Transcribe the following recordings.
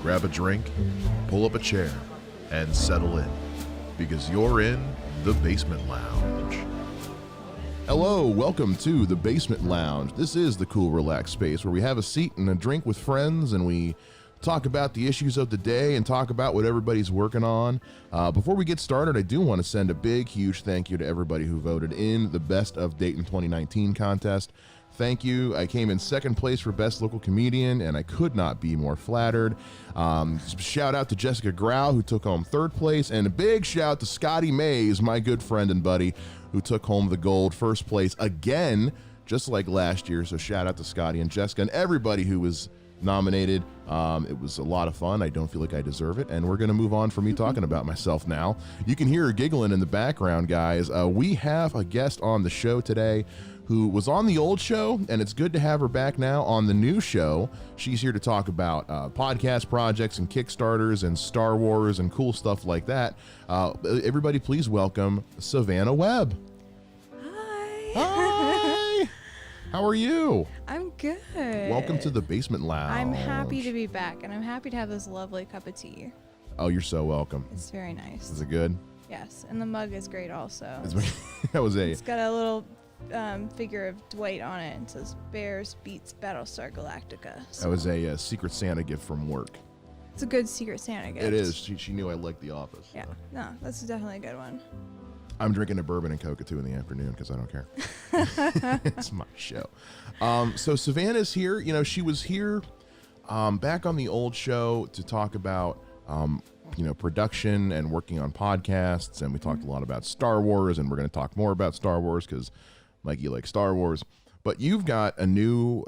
grab a drink, pull up a chair, and settle in, because you're in the Basement Lounge. Hello, welcome to the Basement Lounge. This is the cool, relaxed space where we have a seat and a drink with friends and we talk about the issues of the day and talk about what everybody's working on. Before we get started, I do want to send a big, huge thank you to everybody who voted in the Best of Dayton 2019 contest. Thank you. I came in second place for Best Local Comedian, and I could not be more flattered. Shout out to Jessica Grau, who took home third place, and a big shout out to Scotty Mays, my good friend and buddy, who took home the gold first place again, just like last year. So shout out to Scotty and Jessica and everybody who was nominated. It was a lot of fun. I don't feel like I deserve it, and we're going to move on from me talking about myself now. You can hear her giggling in the background, guys. We have a guest on the show today who was on the old show, and it's good to have her back now on the new show. She's here to talk about podcast projects and Kickstarters and Star Wars and cool stuff like that. Everybody please welcome Savannah Webb. Hi. Hi. How are you? I'm good. Welcome to the Basement Lounge. I'm happy to be back, and I'm happy to have this lovely cup of tea. Oh, you're so welcome. It's very nice. Is it good? Yes, and the mug is great also. It's got a little figure of Dwight on it. It says Bears beats Battlestar Galactica. So that was a Secret Santa gift from work. it's a good Secret Santa gift. It is. She knew I liked The Office. Yeah, So. no, that's definitely a good one. I'm drinking a bourbon and Coke at 2 in the afternoon because I don't care. It's my show. So Savannah's here. You know, she was here back on the old show to talk about, production and working on podcasts. And we talked a lot about Star Wars, and we're going to talk more about Star Wars because Mikey likes Star Wars. But you've got a new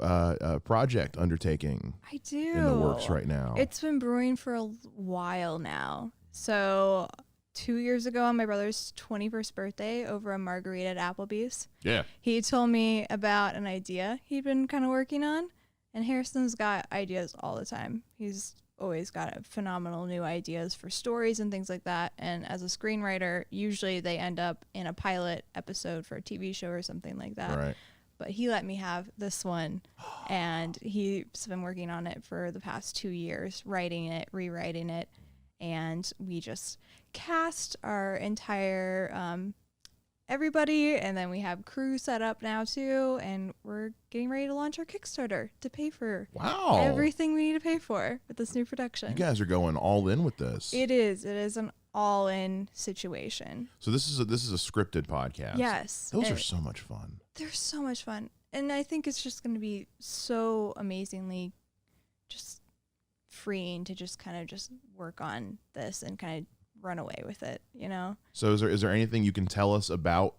project undertaking. I do. In the works right now. It's been brewing for a while now. So 2 years ago on my brother's 21st birthday over a margarita at Applebee's. Yeah. He told me about an idea he'd been kind of working on. And Harrison's got ideas all the time. He's always got phenomenal new ideas for stories and things like that. And as a screenwriter, usually they end up in a pilot episode for a TV show or something like that. Right. But he let me have this one, and he's been working on it for the past 2 years, writing it, rewriting it, and we just cast our entire everybody, and then we have crew set up now too, and we're getting ready to launch our Kickstarter to pay for everything we need to pay for with this new production. You guys are going all in with this. It is an all-in situation. So this is a scripted podcast. Yes. Those are so much fun. They're so much fun. And I think it's just going to be so amazingly just freeing to just kind of just work on this and kind of run away with it, you know? So is there anything you can tell us about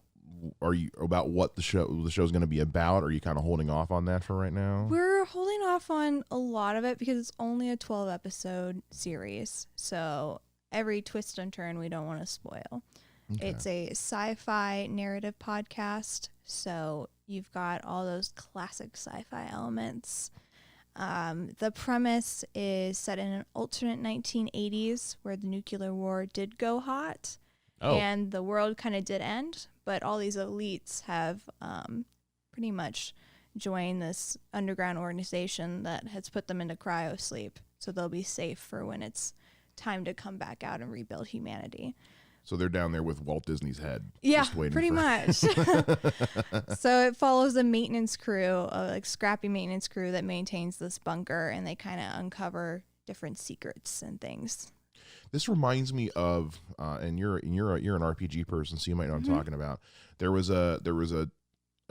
what the show's going to be about? Or are you kind of holding off on that for right now? We're holding off on a lot of it because it's only a 12 episode series. So every twist and turn we don't want to spoil. Okay. It's a sci-fi narrative podcast. So you've got all those classic sci-fi elements. The premise is set in an alternate 1980s where the nuclear war did go hot and the world kind of did end, but all these elites have pretty much joined this underground organization that has put them into cryo sleep, so they'll be safe for when it's time to come back out and rebuild humanity. So they're down there with Walt Disney's head. Yeah, pretty much. So it follows a maintenance crew, scrappy maintenance crew that maintains this bunker, and they kind of uncover different secrets and things. This reminds me of, and you're an RPG person, so you might know what I'm talking about. There was a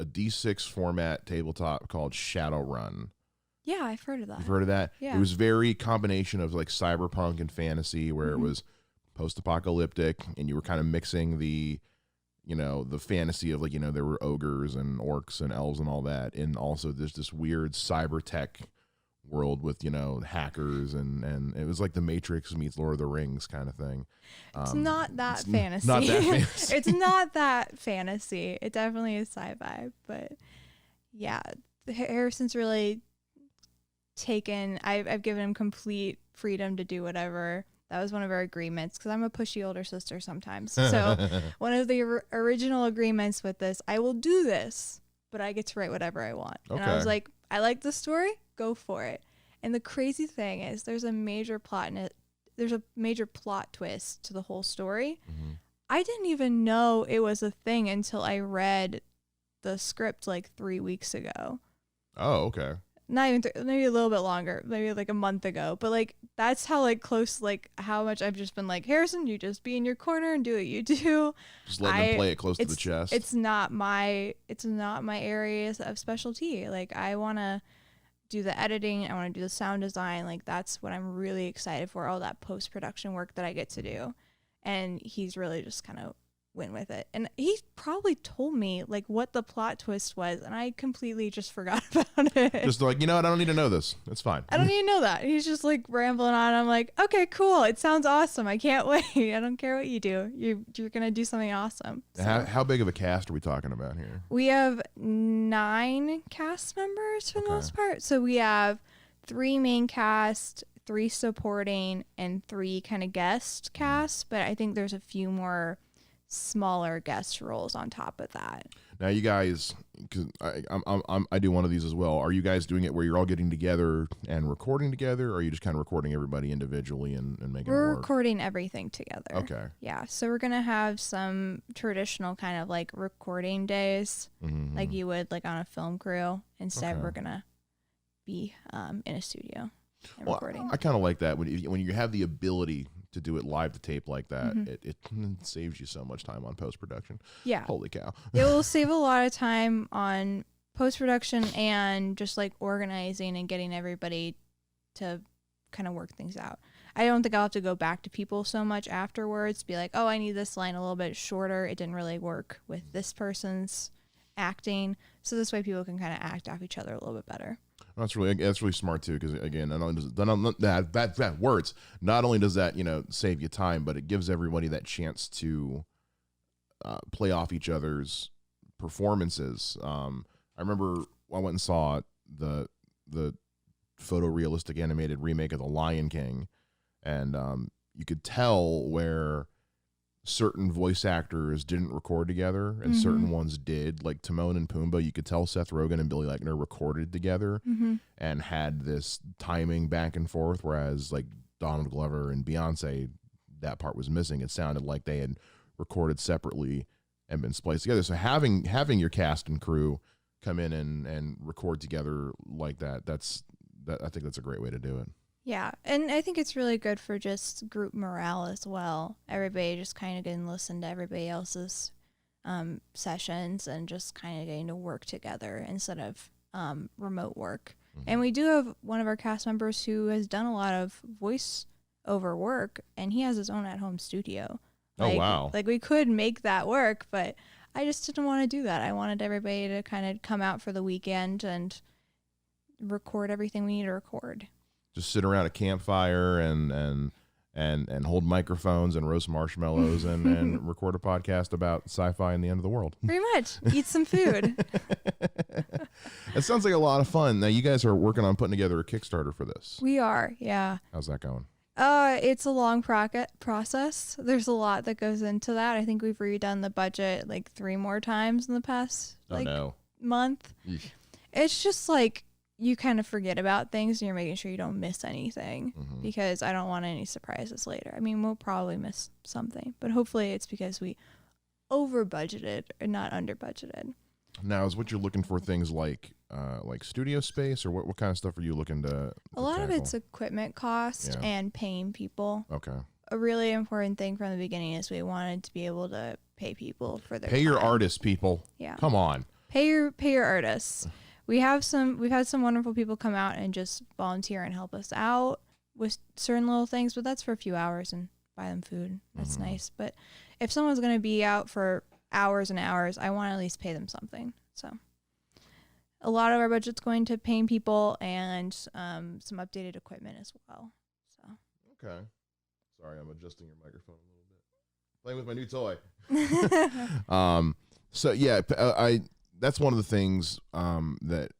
D6 format tabletop called Shadowrun. Yeah, I've heard of that. You've heard of that? Yeah. It was very combination of like cyberpunk and fantasy, where it was post-apocalyptic, and you were kind of mixing the fantasy of there were ogres and orcs and elves and all that, and also there's this weird cyber tech world with hackers and it was like the Matrix meets Lord of the Rings kind of thing. It's not that fantasy. Not that fantasy. It's not that fantasy. It definitely is sci-fi, but yeah, Harrison's really I've given him complete freedom to do whatever. That was one of our agreements, because I'm a pushy older sister sometimes. So one of the original agreements with this, I will do this, but I get to write whatever I want. Okay. And I was like, I like the story, go for it. And the crazy thing is there's a major plot in it. There's a major plot twist to the whole story. Mm-hmm. I didn't even know it was a thing until I read the script like 3 weeks ago. Oh, okay. Not even maybe a little bit longer, maybe like a month ago. But like that's how like close, like how much I've just been like, Harrison, you just be in your corner and do what you do. Just let them play it close to the chest. It's not my area of specialty. Like I want to do the editing, I want to do the sound design. Like that's what I'm really excited for, all that post-production work that I get to do. And he's really just kind of went with it. And he probably told me like what the plot twist was, and I completely just forgot about it. Just like, you know what, I don't need to know this. It's fine. I don't even know that. He's just like rambling on. I'm like, okay, cool. It sounds awesome. I can't wait. I don't care what you do. You're going to do something awesome. So. How big of a cast are we talking about here? We have 9 cast members for the most part. So we have 3 main cast, 3 supporting, and 3 kind of guest casts. But I think there's a few more smaller guest roles on top of that. Now, you guys, because I do one of these as well. Are you guys doing it where you're all getting together and recording together, or are you just kind of recording everybody individually and making it work? We're recording everything together. Okay. Yeah. So we're gonna have some traditional kind of like recording days, like you would like on a film crew. Instead, we're gonna be in a studio and recording. I kind of like that when you have the ability to do it live to tape like that. It saves you so much time on post-production. Yeah. Holy cow. It will save a lot of time on post-production and just like organizing and getting everybody to kind of work things out. I don't think I'll have to go back to people so much afterwards, be like, oh, I need this line a little bit shorter. It didn't really work with this person's acting. So this way people can kind of act off each other a little bit better. That's really smart too, because again, not only does not only does that save you time, but it gives everybody that chance to play off each other's performances. I remember I went and saw the photorealistic animated remake of The Lion King, and you could tell where certain voice actors didn't record together and certain ones did. Like Timon and Pumbaa, you could tell Seth Rogen and Billy Eichner recorded together and had this timing back and forth, whereas like Donald Glover and Beyonce, that part was missing. It sounded like they had recorded separately and been spliced together. So having your cast and crew come in and record together like that, I think that's a great way to do it. Yeah, and I think it's really good for just group morale as well. Everybody just kind of getting to listen to everybody else's sessions and just kind of getting to work together instead of remote work. And we do have one of our cast members who has done a lot of voice over work, and he has his own at-home studio. Oh, wow. Like we could make that work, but I just didn't want to do that. I wanted everybody to kind of come out for the weekend and record everything we need to record. Just sit around a campfire and hold microphones and roast marshmallows and record a podcast about sci-fi and the end of the world. Pretty much. Eat some food. It sounds like a lot of fun. Now, you guys are working on putting together a Kickstarter for this. We are, yeah. How's that going? It's a long process. There's a lot that goes into that. I think we've redone the budget like 3 more times in the past month. Eesh. It's just like you kind of forget about things and you're making sure you don't miss anything because I don't want any surprises later. I mean, we'll probably miss something, but hopefully it's because we over budgeted or not under budgeted. Now, is what you're looking for things like studio space, or what kind of stuff are you looking to A lot tackle? of it's equipment cost and paying people. Okay. A really important thing from the beginning is we wanted to be able to pay people for their Pay your time. artists, people. Yeah. Come on. Pay your artists. We've had some wonderful people come out and just volunteer and help us out with certain little things, but that's for a few hours and buy them food. That's nice. But if someone's going to be out for hours and hours, I want to at least pay them something. So a lot of our budget's going to paying people and some updated equipment as well. So Okay. Sorry, I'm adjusting your microphone a little bit. Playing with my new toy. So yeah, that's one of the things that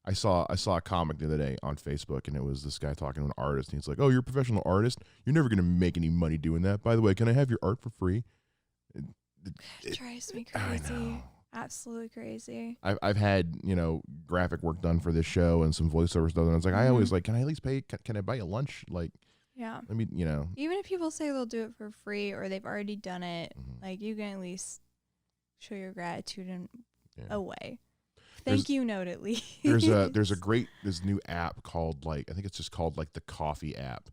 I saw a comic the other day on Facebook, and it was this guy talking to an artist, and he's like, "Oh, you're a professional artist. You're never gonna make any money doing that. By the way, can I have your art for free?" It drives me crazy. Absolutely crazy. I've had, graphic work done for this show and some voiceovers done. And it's like, I always like, can I at least pay? Can I buy you lunch? Like, yeah. I mean, Even if people say they'll do it for free or they've already done it, like you can at least show your gratitude in a way. Thank you note at least. There's this new app called I think it's just called like the coffee app.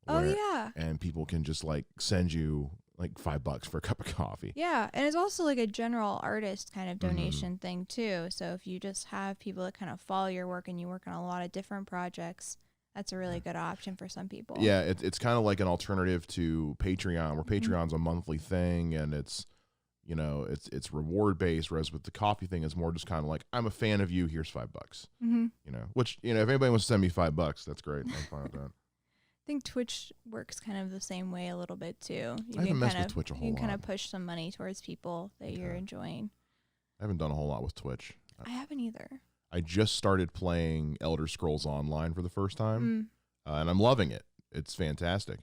And people can just like send you like $5 for a cup of coffee. Yeah, and it's also like a general artist kind of donation thing too. So if you just have people that kind of follow your work and you work on a lot of different projects, that's a really good option for some people. Yeah, it's kind of like an alternative to Patreon, where Patreon's a monthly thing and it's reward based, whereas with the coffee thing, it's more just kind of like, I'm a fan of you, here's $5. Which if anybody wants to send me $5, that's great. I'm fine with that. I think Twitch works kind of the same way a little bit too. I haven't messed with Twitch a whole lot. You can kind of push some money towards people that you're enjoying. I haven't done a whole lot with Twitch. I haven't either. I just started playing Elder Scrolls Online for the first time, and I'm loving it. It's fantastic.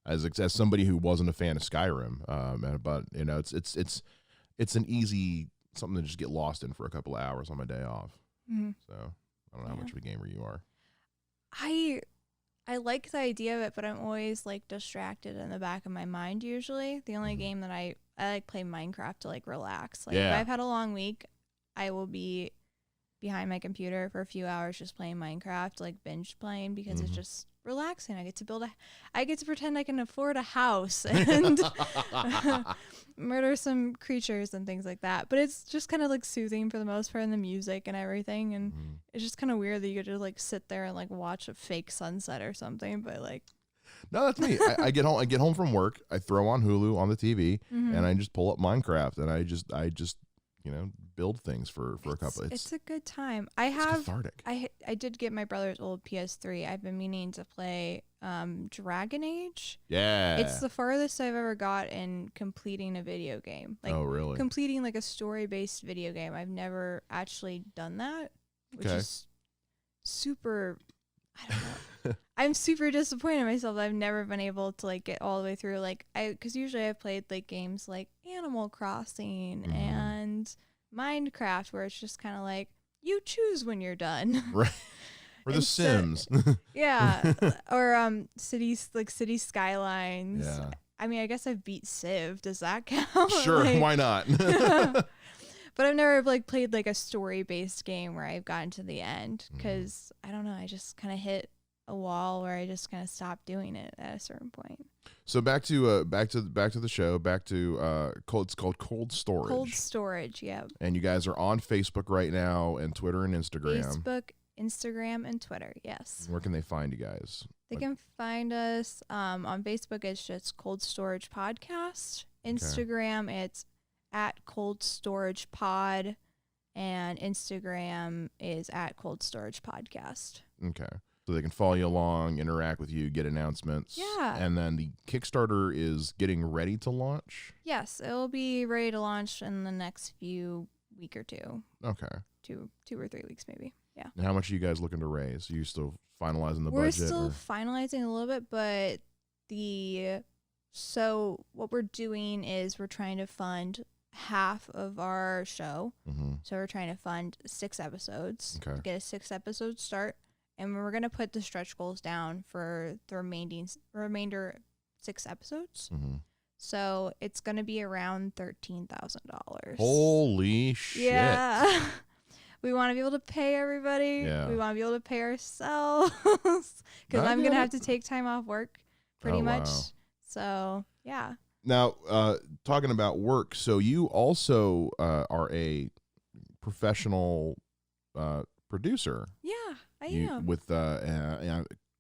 As somebody who wasn't a fan of Skyrim, but it's an easy something to just get lost in for a couple of hours on my day off. So I don't know how much of a gamer you are. I like the idea of it, but I'm always like distracted in the back of my mind usually. The only game that I like play Minecraft to like relax. Like if I've had a long week, I will be behind my computer for a few hours just playing Minecraft, like binge playing, because it's just relaxing. I get to pretend I can afford a house and murder some creatures and things like that. But it's just kind of like soothing for the most part, and the music and everything. And it's just kind of weird that you get to like sit there and like watch a fake sunset or something. But like, no, that's me. I get home from work. I throw on Hulu on the TV, and I just pull up Minecraft, and I just build things for a couple. It's a good time. It's cathartic. I did get my brother's old PS3. I've been meaning to play Dragon Age. Yeah. It's the farthest I've ever got in completing a video game. Like, oh, really? Completing like a story-based video game. I've never actually done that, which is super, I don't know. I'm super disappointed in myself that I've never been able to like get all the way through. Like because usually I've played like games like Animal Crossing and Minecraft, where it's just kind of like you choose when you're done. Right. Or The Sims. Yeah. Or cities, like City Skylines. Yeah. I mean, I guess I've beat Civ. Does that count? Sure, why not? But I've never like played like a story-based game where I've gotten to the end, because I don't know, I just kind of hit a wall where I just kind of stopped doing it at a certain point. So back to the show. It's called Cold Storage. Cold Storage, yeah. And you guys are on Facebook right now, and Twitter and Instagram. Facebook, Instagram, and Twitter. Yes. Where can they find you guys? They can find us on Facebook. It's just Cold Storage Podcast. Instagram, it's at Cold Storage Pod, and Instagram is at Cold Storage Podcast. Okay. So they can follow you along, interact with you, get announcements. Yeah. And then the Kickstarter is getting ready to launch? Yes, it'll be ready to launch in the next week or two. Okay. 2 or 3 weeks maybe. Yeah. And how much are you guys looking to raise? Are you still finalizing the We're budget? We're still finalizing a little bit, but so what we're doing is we're trying to fund half of our show. So we're trying to fund 6 episodes to get a 6-episode start. And we're going to put the stretch goals down for the remainder 6 episodes. So it's going to be around $13,000. Holy shit. Yeah. We want to be able to pay everybody. Yeah. We want to be able to pay ourselves. Because I'm going to have to take time off work pretty much. Wow. So, yeah. Now, talking about work, so you also are a professional producer. Yeah, I am. With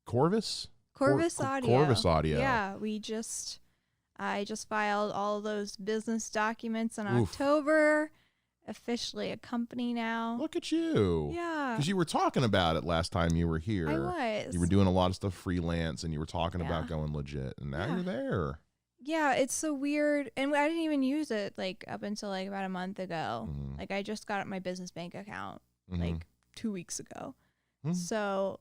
Corvus? Corvus Audio. Corvus Audio. Yeah, I just filed all those business documents in October. Officially a company now. Look at you. Yeah. Because you were talking about it last time you were here. I was. You were doing a lot of stuff freelance, and you were talking about going legit, and now you're there. Yeah, it's so weird. And I didn't even use it like up until like about a month ago. Like I just got my business bank account like 2 weeks ago. So,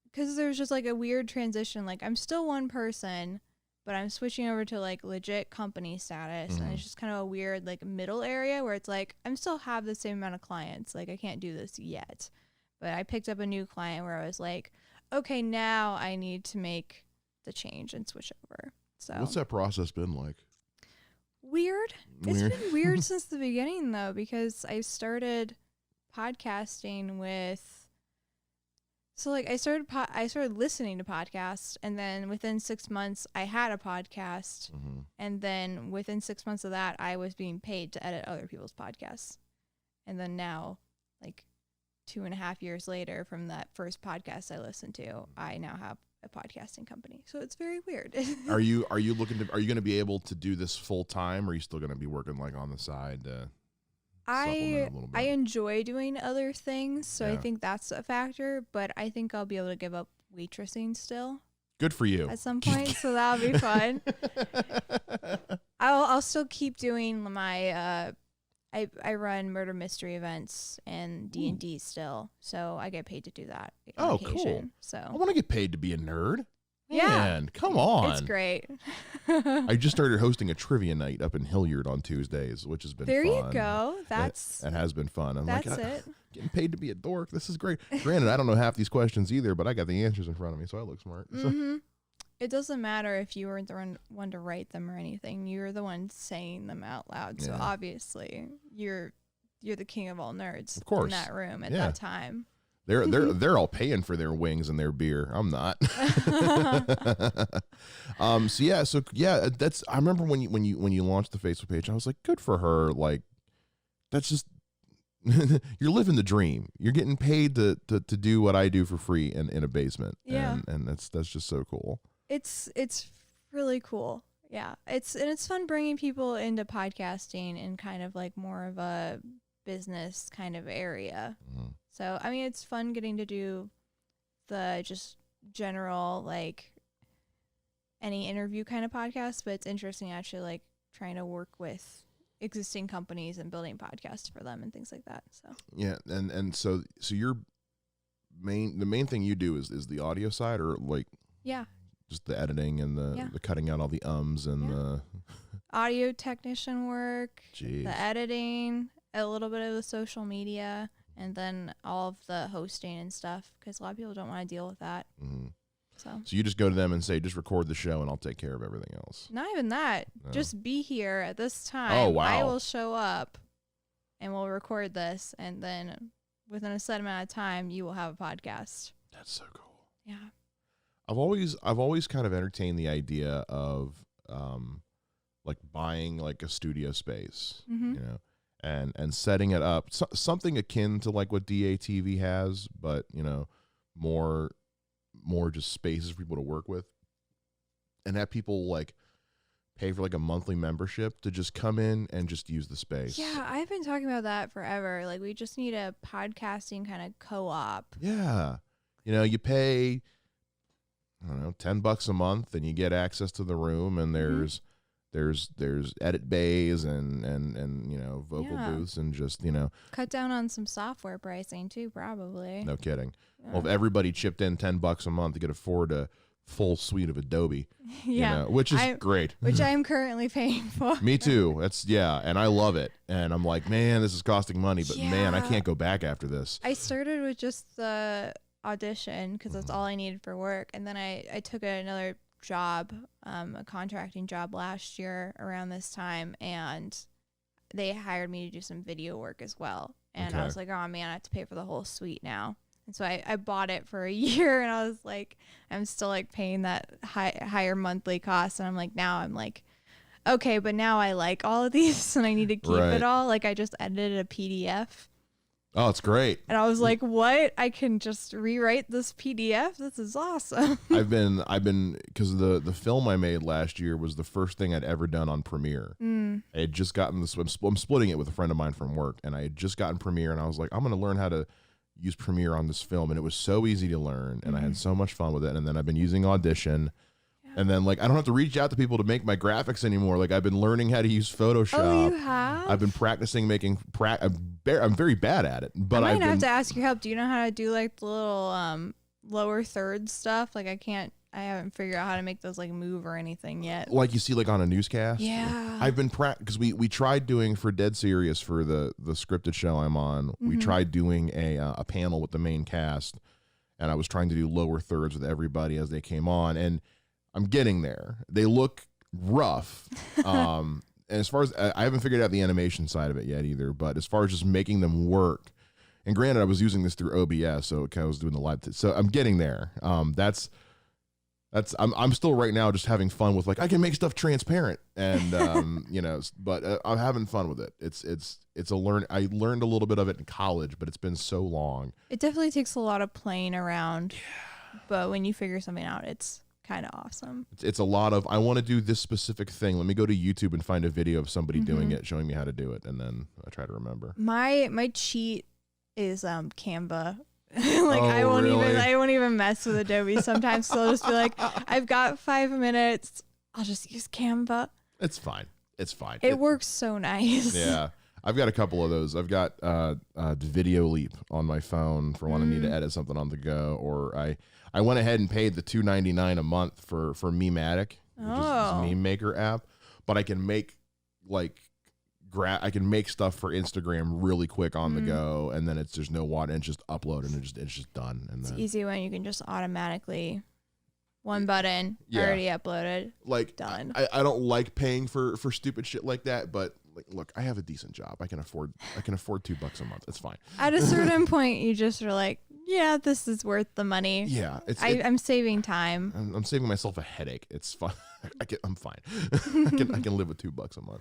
because there's just like a weird transition. Like I'm still one person, but I'm switching over to like legit company status, and it's just kind of a weird like middle area where it's like I'm still have the same amount of clients. Like I can't do this yet, but I picked up a new client where I was like, okay, now I need to make the change and switch over. So what's that process been like? Weird. It's been weird since the beginning though, because I started podcasting with. So like I started listening to podcasts, and then within 6 months I had a podcast, and then within 6 months of that I was being paid to edit other people's podcasts, and then now, like 2.5 years later from that first podcast I listened to, I now have a podcasting company. So it's very weird. Are you going to be able to do this full time, or are you still going to be working like on the side? I enjoy doing other things, so I think that's a factor, but I think I'll be able to give up waitressing still. Good for you. At some point, so that'll be fun. I'll still keep doing my I run murder mystery events and D&D still, so I get paid to do that on occasion. Cool. So I want to get paid to be a nerd. Yeah. Man, come on. It's great. I just started hosting a trivia night up in Hilliard on Tuesdays, which has been fun. There you go. It has been fun. I'm that's like, it. Getting paid to be a dork. This is great. Granted, I don't know half these questions either, but I got the answers in front of me, so I look smart. It doesn't matter if you weren't the one to write them or anything. You're the one saying them out loud. So obviously, you're the king of all nerds, of course, in that room at that time. They're all paying for their wings and their beer. I'm not. That's. I remember when you launched the Facebook page, I was like, good for her. Like, that's just you're living the dream. You're getting paid to do what I do for free in a basement. Yeah, and that's just so cool. It's really cool. Yeah, it's fun bringing people into podcasting in kind of like more of a business kind of area. So, I mean, it's fun getting to do the just general, like, any interview kind of podcast, but it's interesting actually, like, trying to work with existing companies and building podcasts for them and things like that. So yeah, and so your the main thing you do is the audio side, or like just the editing and the cutting out all the ums and the audio technician work, Jeez. The editing, a little bit of the social media. And then all of the hosting and stuff, because a lot of people don't want to deal with that. So you just go to them and say, just record the show and I'll take care of everything else. Not even that. No. Just be here at this time. Oh, wow. I will show up and we'll record this. And then within a set amount of time, you will have a podcast. That's so cool. Yeah. I've always kind of entertained the idea of like buying like a studio space, you know, and setting it up, something akin to like what DATV has, but you know, more just spaces for people to work with, and have people like pay for like a monthly membership to just come in and just use the space. Yeah, I've been talking about that forever. Like, we just need a podcasting kind of co-op. Yeah, you know, you pay, I don't know, $10 a month, and you get access to the room, and there's edit bays and you know, vocal booths, and just, you know, cut down on some software pricing too, probably. No kidding. Yeah. Well, if everybody chipped in $10 a month, they could afford a full suite of Adobe. You know, which is great. Which I am currently paying for. Me too. And I love it. And I'm like, man, this is costing money, but man, I can't go back after this. I started with just the Audition because that's all I needed for work, and then I took another job, a contracting job last year around this time, and they hired me to do some video work as well. And I was like, oh man, I have to pay for the whole suite now. And so I bought it for a year, and I was like, I'm still like paying that higher monthly cost. And I'm like, now I'm like, okay, but now I like all of these and I need to keep it all. Like, I just edited a PDF. Oh, it's great. And I was like, what? I can just rewrite this PDF? This is awesome. I've been, because the film I made last year was the first thing I'd ever done on Premiere. I had just gotten this, I'm splitting it with a friend of mine from work, and I had just gotten Premiere, and I was like, I'm going to learn how to use Premiere on this film. And it was so easy to learn, and I had so much fun with it. And then I've been using Audition. And then, like, I don't have to reach out to people to make my graphics anymore. Like, I've been learning how to use Photoshop. Oh, you have? I've been practicing making. I'm very bad at it, but I might have to ask your help. Do you know how to do like the little lower third stuff? Like, I I haven't figured out how to make those like move or anything yet. Like you see like on a newscast. Yeah. I've been because we tried doing for Dead Serious for the scripted show I'm on. We tried doing a panel with the main cast, and I was trying to do lower thirds with everybody as they came on, and I'm getting there. They look rough. And as far as I haven't figured out the animation side of it yet either, but as far as just making them work, and granted I was using this through OBS, so I was doing the live, so I'm getting there. I'm still right now just having fun with like I can make stuff transparent and but I'm having fun with it. It's a learn. I learned a little bit of it in college, but it's been so long. It definitely takes a lot of playing around, but when you figure something out, it's kind of awesome. It's a lot of I want to do this specific thing. Let me go to YouTube and find a video of somebody doing it, showing me how to do it, and then I try to remember. My cheat is Canva. I won't even mess with Adobe sometimes. So I'll just be like, I've got 5 minutes. I'll just use Canva. It's fine. It works so nice. Yeah. I've got a couple of those. I've got Video Leap on my phone for when I need to edit something on the go, or I went ahead and paid the $2.99 a month for Mematic, which is this meme maker app, but I can make I can make stuff for Instagram really quick on the go, and then there's no water, and it's just upload, and it's just done. And it's then easy when you can just automatically one button already uploaded, done. I don't like paying for stupid shit like that, but like, look, I have a decent job. I can afford $2 a month. It's fine. At a certain point, you just are like, yeah, this is worth the money. Yeah, I'm saving time. I'm saving myself a headache. It's fun. I'm fine. I can live with $2 a month.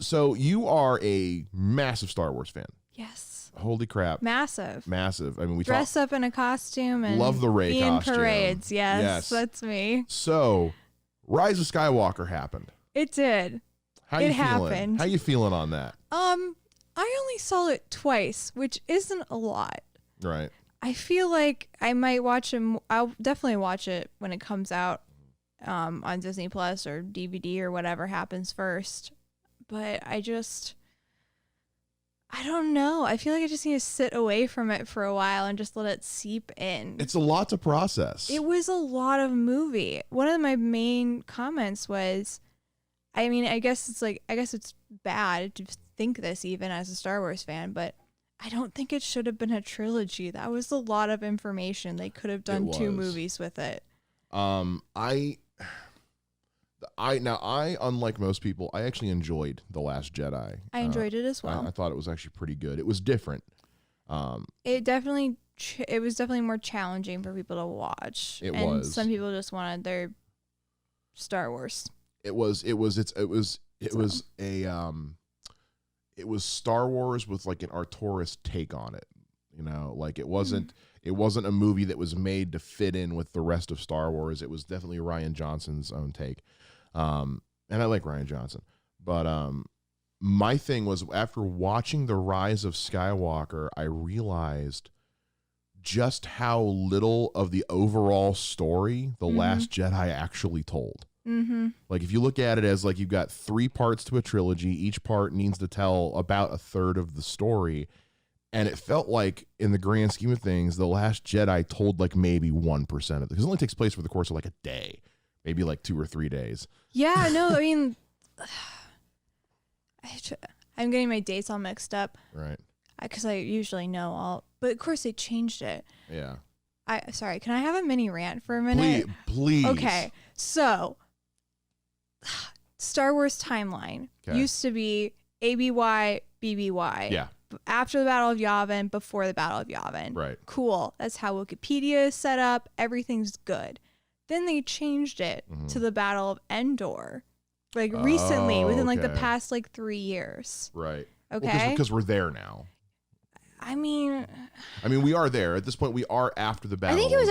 So you are a massive Star Wars fan. Yes. Holy crap. Massive. I mean, we dress up in a costume and love the Rey costume. Parades. Yes, that's me. So, Rise of Skywalker happened. It did. It happened. How you feeling on that? I only saw it twice, which isn't a lot. Right. I feel like I might watch it. I'll definitely watch it when it comes out on Disney Plus or DVD or whatever happens first. But I don't know. I feel like I just need to sit away from it for a while and just let it seep in. It's a lot to process. It was a lot of movie. One of my main comments was, I mean, I guess it's bad to think this even as a Star Wars fan, but I don't think it should have been a trilogy. That was a lot of information. They could have done 2 movies with it. I, unlike most people, I actually enjoyed The Last Jedi. I enjoyed it as well. I thought it was actually pretty good. It was different. It was definitely more challenging for people to watch. It was. Some people just wanted their Star Wars. It was Star Wars with like an Arturus take on it. You know, like it wasn't a movie that was made to fit in with the rest of Star Wars. It was definitely Rian Johnson's own take. And I like Rian Johnson, but my thing was after watching The Rise of Skywalker, I realized just how little of the overall story The Last Jedi actually told. Like if you look at it as like you've got 3 parts to a trilogy, each part needs to tell about a third of the story. And it felt like in the grand scheme of things, The Last Jedi told like maybe 1% of it, because it only takes place over the course of like a day, maybe like 2 or 3 days. Yeah, no, I mean, I'm getting my dates all mixed up. Right. Because I usually know all, but of course they changed it. Yeah. Sorry, can I have a mini rant for a minute? Please. Okay, so Star Wars timeline used to be ABY, BBY. Yeah. After the Battle of Yavin, before the Battle of Yavin. Right. Cool. That's how Wikipedia is set up. Everything's good. Then they changed it to the Battle of Endor. Like recently, within like the past like 3 years. Right. Okay. Because we're there now. I mean, we are there. At this point, we are after the Battle. I think it was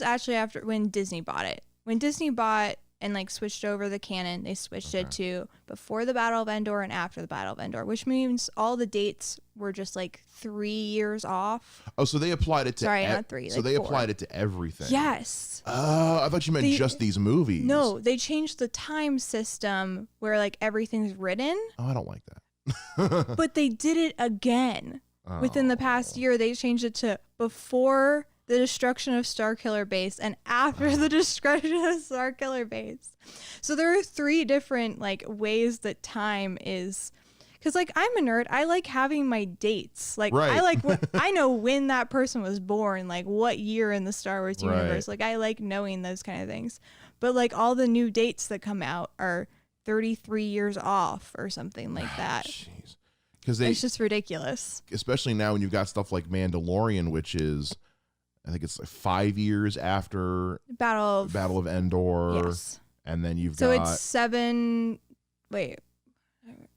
actually after when Disney bought it. When Disney bought and like switched over the canon, they switched it to before the Battle of Endor and after the Battle of Endor, which means all the dates were just like 3 years off. Oh, so they applied it to not 3. So they 4. applied it to everything. Yes. I thought you meant just these movies. No, they changed the time system where like everything's written. Oh, I don't like that. But they did it again. Within the past year, they changed it to before the destruction of Starkiller Base, and after the destruction of Starkiller Base. So there are 3 different like ways that time is, because like I'm a nerd. I like having my dates. Like Right. I like I know when that person was born, like what year in the Star Wars universe. Like I like knowing those kind of things. But like all the new dates that come out are 33 years off or something like that. Jeez. Because It's just ridiculous. especially now when you've got stuff like Mandalorian, which is, I think it's like 5 years after Battle of Endor. Yes. And then you've So got... it's 7. Wait.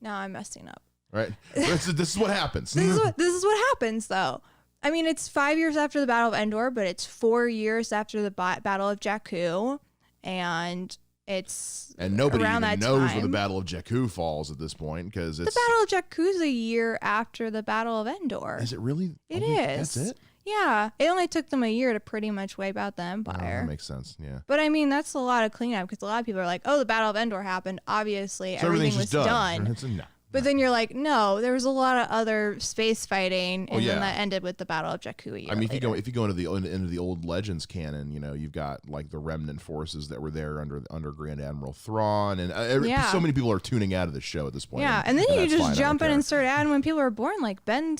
Now I'm messing up. Right. This is what happens. This is what happens, though. I mean, it's 5 years after the Battle of Endor, but it's 4 years after the Battle of Jakku, and it's nobody around even that knows time. where the Battle of Jakku falls at this point, because it's... The Battle of Jakku is a year after the Battle of Endor. Is it really? It only, is. That's it? Yeah. It only took them a year to pretty much wipe out the Oh, Empire. that makes sense, yeah. But I mean, that's a lot of cleanup, because a lot of people are like, oh, the Battle of Endor happened. Obviously, So everything was everything's just done. It's no. But then you're like, no, there was a lot of other space fighting, and yeah. then that ended with the Battle of Jakku a year I mean, later. if you go into the old Legends canon, you know, you've got like the remnant forces that were there under Grand Admiral Thrawn, and so many people are tuning out of the show at this point. Yeah, and then you that's just fine, I jump don't in care. and start adding when people were born. Like Ben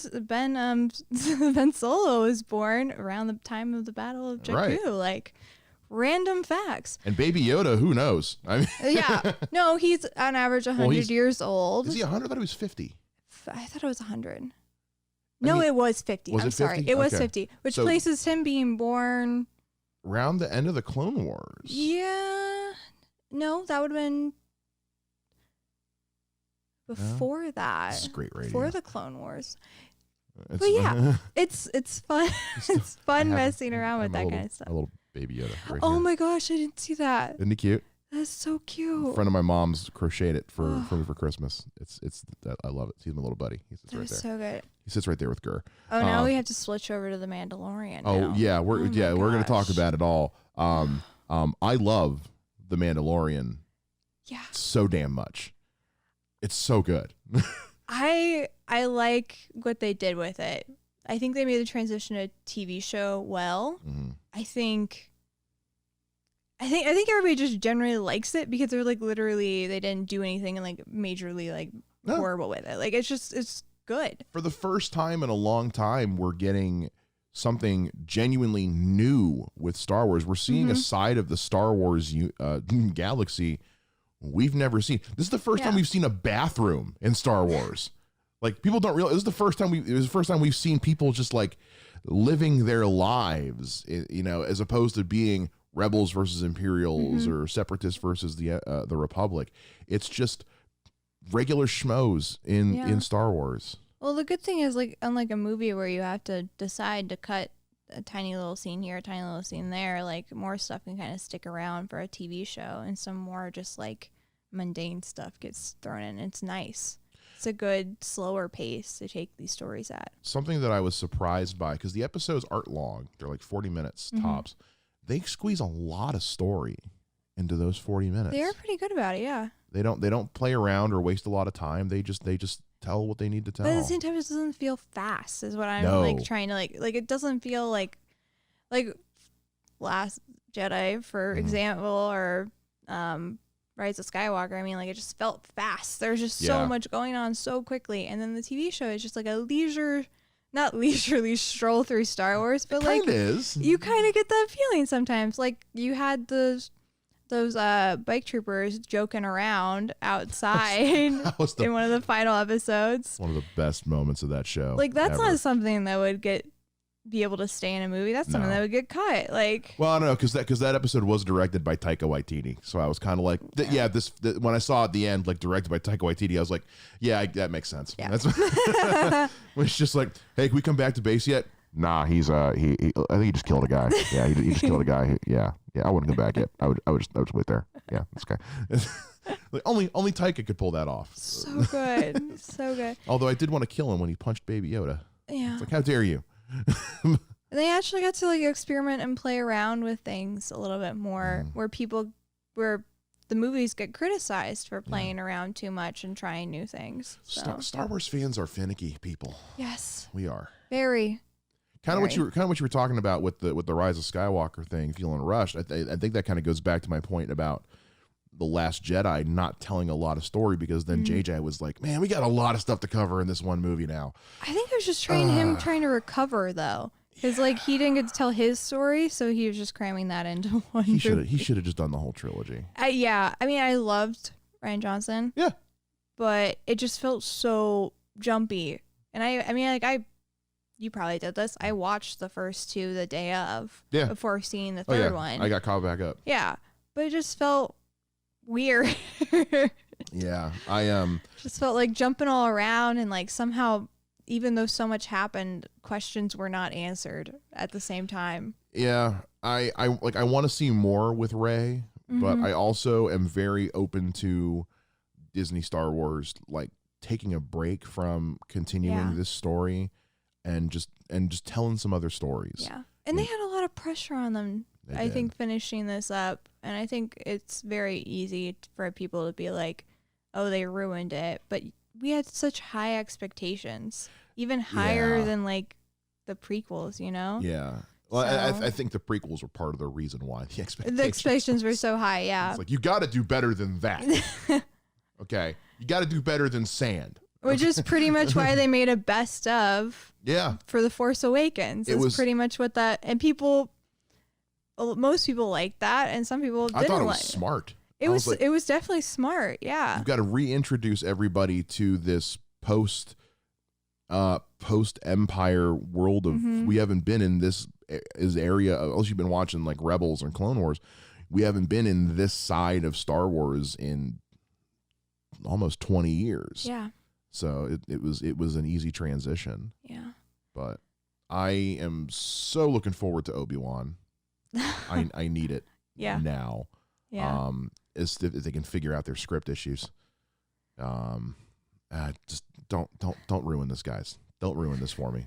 Solo was born around the time of the Battle of Jakku. Right. Like random facts. And Baby Yoda, who knows? I mean, Yeah, no, he's on average 100 he's- years old. is he 100? I thought he was 50. I thought it was 100. I No, mean, it was 50. was I'm it sorry. 50? It was Okay. 50, which So- places him being born. Around the end of the Clone Wars. Yeah. No, that would have been before that. This is great radio. Before the Clone Wars. It's- But yeah, it's fun. It's fun I have- messing around with I have that kind of stuff. A little Baby Yoda. Right Oh here. my gosh, I didn't see that. Isn't he cute? That's so A cute. friend of my mom's crocheted it for me for Christmas. It's I love it. He's my little buddy. He sits That right is there. so good. He sits right there with Gur. Oh, now we have to switch over to the Mandalorian. Oh now. yeah, we're Oh my we're gonna talk gosh. about it all. I love the Mandalorian Yeah, so damn much. It's so good. I like what they did with it. I think they made the transition to TV show well. Mhm. I think everybody just generally likes it because they're like literally they didn't do anything and like majorly like No. horrible with it. Like it's good. For the first time in a long time, we're getting something genuinely new with Star Wars. We're seeing a side of the Star Wars galaxy we've never seen. This is the first time Yeah. we've seen a bathroom in Star Wars. Like people don't realize this is the first time we've seen people just like living their lives, you know, as opposed to being rebels versus Imperials or separatists versus the Republic. It's just regular schmoes in Star Wars. Well, the good thing is like unlike a movie where you have to decide to cut a tiny little scene here, a tiny little scene there, like more stuff can kind of stick around for a TV show and some more just like mundane stuff gets thrown in. It's nice. It's a good slower pace to take these stories at. Something that I was surprised by, because the episodes aren't long, they're like 40 minutes tops. They squeeze a lot of story into those 40 minutes. They're pretty good about it, yeah. They don't play around or waste a lot of time. They just tell what they need to tell. But at the same time, it doesn't feel fast. Is what I'm No. like trying to like. It doesn't feel like Last Jedi, for example, or Rise of Skywalker. I mean, like it just felt fast. There's just so Yeah. much going on so quickly, and then the TV show is just like a not leisurely stroll through Star Wars, but like Kind of is. you kind of get that feeling sometimes. Like you had those bike troopers joking around outside That was in one of the final episodes. one of the best moments of that show. Like that's ever. not something that would be able to stay in a movie. That's something No. that would get cut. Like Well, I don't know, because that episode was directed by Taika Waititi, so I was kind of like, when I saw at the end, like directed by Taika Waititi, I was like, yeah, that makes sense. Yeah. That's it's just like, hey, can we come back to base yet? Nah, he's I think he just killed a guy. Yeah, he just killed a guy. Yeah, I wouldn't come back yet. I would just wait there. Yeah, this guy. Like, only Taika could pull that off. so good, so good. Although I did want to kill him when he punched Baby Yoda. Yeah, It's like, how dare you? and they actually got to like experiment and play around with things a little bit more, where the movies get criticized for playing around too much and trying new things. So. Star Wars fans are finicky people. Yes, We are. very. Kind of what you were talking about with the Rise of Skywalker thing, feeling rushed. I think that kind of goes back to my point about The Last Jedi not telling a lot of story, because then JJ was like, man, we got a lot of stuff to cover in this one movie now. I think it was just him trying to recover, though. Because, like, he didn't get to tell his story, so he was just cramming that into one movie. He should have just done the whole trilogy. Yeah. I mean, I loved Rian Johnson. Yeah. But it just felt so jumpy. And I mean, like, you probably did this. I watched the first two the day of. Yeah. Before seeing the third one. I got caught back up. Yeah. But it just felt weird. Yeah. I just felt like jumping all around, and like somehow, even though so much happened, questions were not answered at the same time. Yeah. I want to see more with Rey, but I also am very open to Disney Star Wars like taking a break from continuing this story and just telling some other stories. Yeah. And they had a lot of pressure on them, I think, finishing this up. And I think it's very easy for people to be like, oh, they ruined it. But we had such high expectations, even higher than like the prequels, you know? Yeah. Well, so, I think the prequels were part of the reason why the expectations were so high. Yeah. It's like, you got to do better than that. Okay. You got to do better than sand. Which is pretty much why they made a best of. Yeah. For The Force Awakens. It was pretty much what that, and most people liked that, and some people didn't. I thought it was smart. It was definitely smart. Yeah. You've got to reintroduce everybody to this post Empire world of, we haven't been in this area, unless you've been watching like Rebels and Clone Wars. We haven't been in this side of Star Wars in almost 20 years. Yeah. So it was an easy transition. Yeah. But I am so looking forward to Obi-Wan. I need it now. Yeah. If they can figure out their script issues. Just don't ruin this, guys. Don't ruin this for me.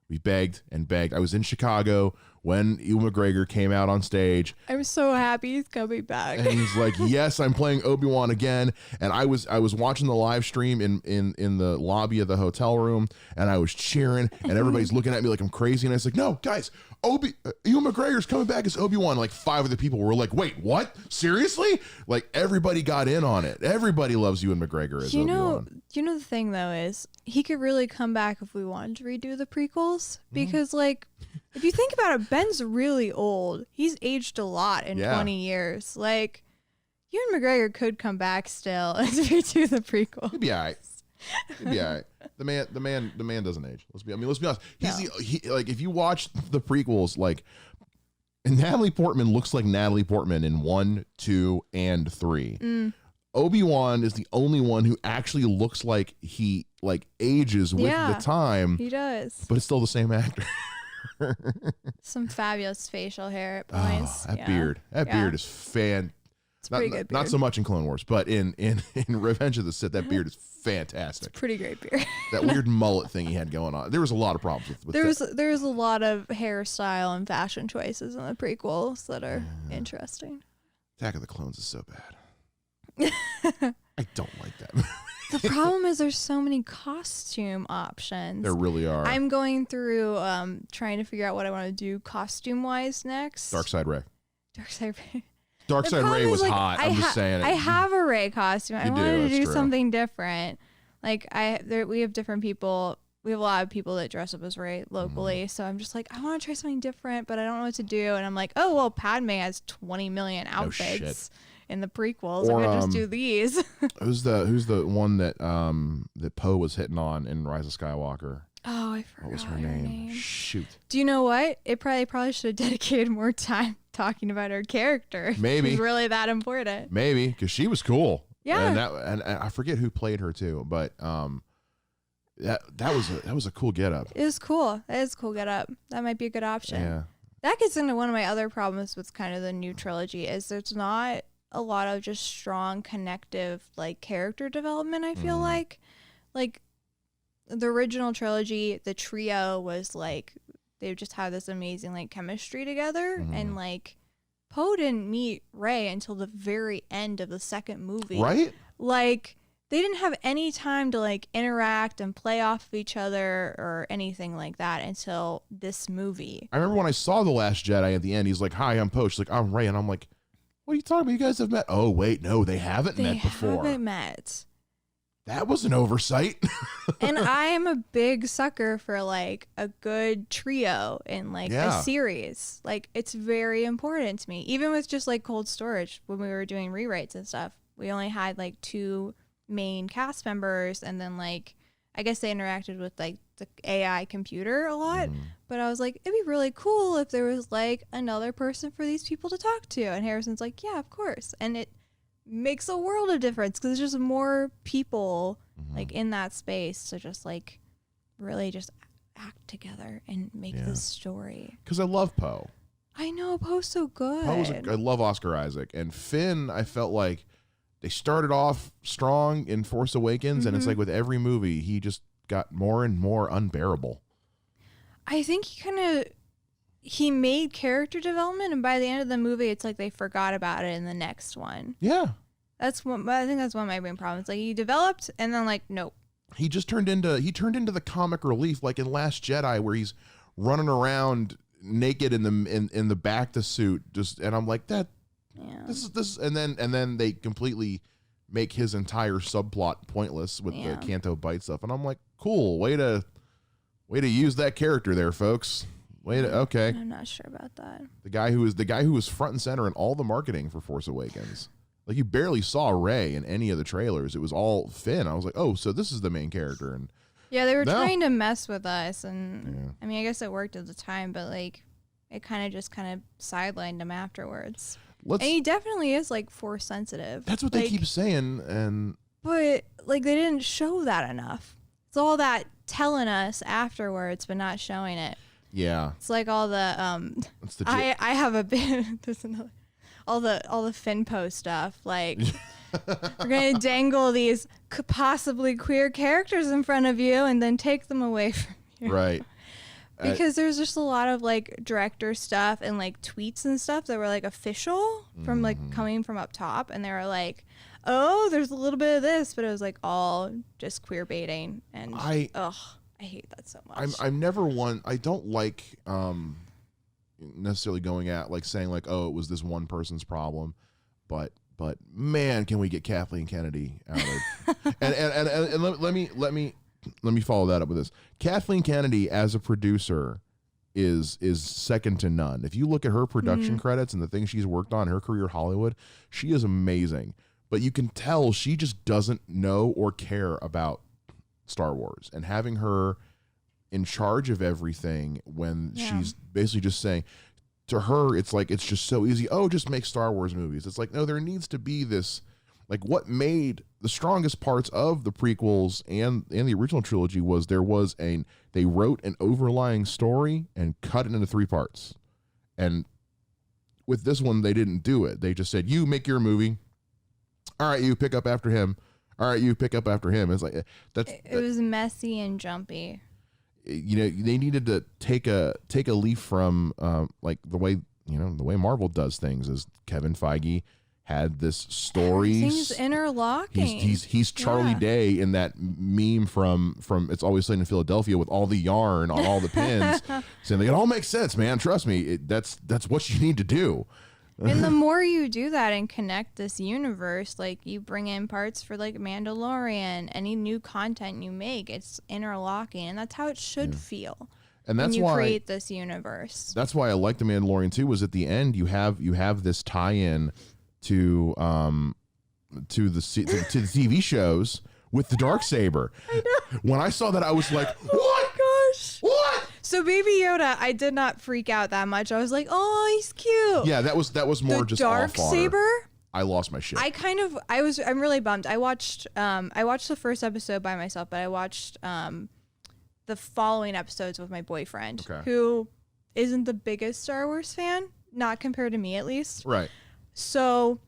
We begged and begged. I was in Chicago when Ewan McGregor came out on stage. I'm so happy he's coming back. And he's like, yes, I'm playing Obi-Wan again. And I was watching the live stream in the lobby of the hotel room, and I was cheering, and everybody's looking at me like I'm crazy. And I was like, no, guys, Ewan McGregor's coming back as Obi-Wan. Like 5 of the people were like, wait, what? Seriously? Like everybody got in on it. Everybody loves Ewan McGregor as Obi-Wan. You know, the thing though is he could really come back if we wanted to redo the prequels, because like, if you think about it, Ben's really old. He's aged a lot in 20 years. Like, Ewan McGregor could come back still as we do the prequel. He'd be all right. He'd be all right. The man doesn't age. Let's be honest. Like, if you watch the prequels, like, Natalie Portman looks like Natalie Portman in 1, 2, and 3. Obi-Wan is the only one who actually looks like he like ages with the time. He does. But it's still the same actor. Some fabulous facial hair at points. That beard. That beard is It's pretty good beard. Not so much in Clone Wars, but in Revenge of the Sith, that beard is fantastic. Pretty great beard. That weird mullet thing he had going on. There was a lot of problems with that. There was a lot of hairstyle and fashion choices in the prequels that are interesting. Attack of the Clones is so bad. I don't like that. The problem is there's so many costume options. There really are. I'm going through trying to figure out what I want to do costume wise next. Darkseid Rey. Darkseid Rey was like, hot. I'm just saying. I have a Rey costume. I wanted to do something different. Like we have different people. We have a lot of people that dress up as Rey locally. So I'm just like, I want to try something different, but I don't know what to do. And I'm like, oh well, Padme has 20 million outfits. In the prequels, I could just do these. who's the one that that Poe was hitting on in Rise of Skywalker? Oh, I forgot. What was her name? Shoot. Do you know what? It probably should have dedicated more time talking about her character. Maybe she's really that important. Maybe because she was cool. Yeah. And I forget who played her too, but that was a cool getup. It was cool. That is a cool getup. That might be a good option. Yeah. That gets into one of my other problems with kind of the new trilogy is there's not a lot of just strong connective like character development. I feel like the original trilogy, the trio was like they just had this amazing like chemistry together, and like Poe didn't meet Rey until the very end of the second movie, right? Like they didn't have any time to like interact and play off of each other or anything like that until this movie. I remember when I saw The Last Jedi at the end, he's like, "Hi, I'm Poe." She's like, "I'm Rey," and I'm like, "What are you talking about? You guys have met?" Oh wait, no, they haven't met before. They haven't met. That was an oversight. And I am a big sucker for like a good trio in like a series. Like it's very important to me. Even with just like Cold Storage, when we were doing rewrites and stuff, we only had like 2 main cast members, and then like I guess they interacted with like the AI computer a lot. But I was like, it'd be really cool if there was like another person for these people to talk to. And Harrison's like, yeah, of course. And it makes a world of difference because there's just more people like in that space to just like really just act together and make this story. Because I love Poe. I know, Poe's so good. I love Oscar Isaac. And Finn, I felt like they started off strong in Force Awakens, and it's like with every movie, he just got more and more unbearable. I think he made character development, and by the end of the movie, it's like they forgot about it in the next one. Yeah. I think that's one of my main problems. Like he developed, and then like, nope. He just turned into the comic relief, like in Last Jedi, where he's running around naked in the back to suit, and I'm like, that. Yeah. This and then they completely make his entire subplot pointless with the Canto Bite stuff, and I'm like, cool, way to use that character there, folks. Okay. I'm not sure about that. The guy who was front and center in all the marketing for Force Awakens. Like you barely saw Rey in any of the trailers. It was all Finn. I was like, oh, so this is the main character. And yeah, they were trying to mess with us, and I mean, I guess it worked at the time, but like it kind of sidelined him afterwards. And he definitely is like Force sensitive. That's what they keep saying, but like they didn't show that enough. It's all that telling us afterwards, but not showing it. Yeah, it's like all the I have a bit. There's another all the Finpo stuff. Like we're gonna dangle these possibly queer characters in front of you and then take them away from you. Right. Because there's just a lot of like director stuff and like tweets and stuff that were like official from like coming from up top, and they were like, oh, there's a little bit of this, but it was like all just queer baiting, and I hate that so much. I'm never one. I don't like necessarily going at like saying like, oh, it was this one person's problem, but man, can we get Kathleen Kennedy out of and let me follow that up with this. Kathleen Kennedy as a producer is second to none. If you look at her production credits and the things she's worked on in her career in Hollywood, she is amazing. But you can tell she just doesn't know or care about Star Wars. And having her in charge of everything when she's basically just saying, to her, it's like, it's just so easy. Oh, just make Star Wars movies. It's like, no, there needs to be this, like what made the strongest parts of the prequels and the original trilogy was they wrote an overlying story and cut it into 3 parts. And with this one, they didn't do it. They just said, you make your movie. All right, you pick up after him. All right, you pick up after him. It's like, it was messy and jumpy. You know, they needed to take a leaf from like the way Marvel does things. Is Kevin Feige had this story. Things interlocking. He's Charlie Day in that meme from It's Always Sunny in Philadelphia with all the yarn on all the pins, saying it all makes sense, man. Trust me, that's what you need to do. And the more you do that and connect this universe, like you bring in parts for like Mandalorian, any new content you make, it's interlocking, and that's how it should feel. And that's when you why create this universe. That's why I like the Mandalorian too. Was at the end you have this tie-in to the TV shows with the Darksaber. I know. When I saw that, I was like, "What? Oh my gosh! What?" So Baby Yoda, I did not freak out that much. I was like, "Oh, he's cute." Yeah, that was more just Darksaber. I lost my shit. I'm really bummed. I watched the first episode by myself, but I watched the following episodes with my boyfriend, who isn't the biggest Star Wars fan, not compared to me at least. Right. So,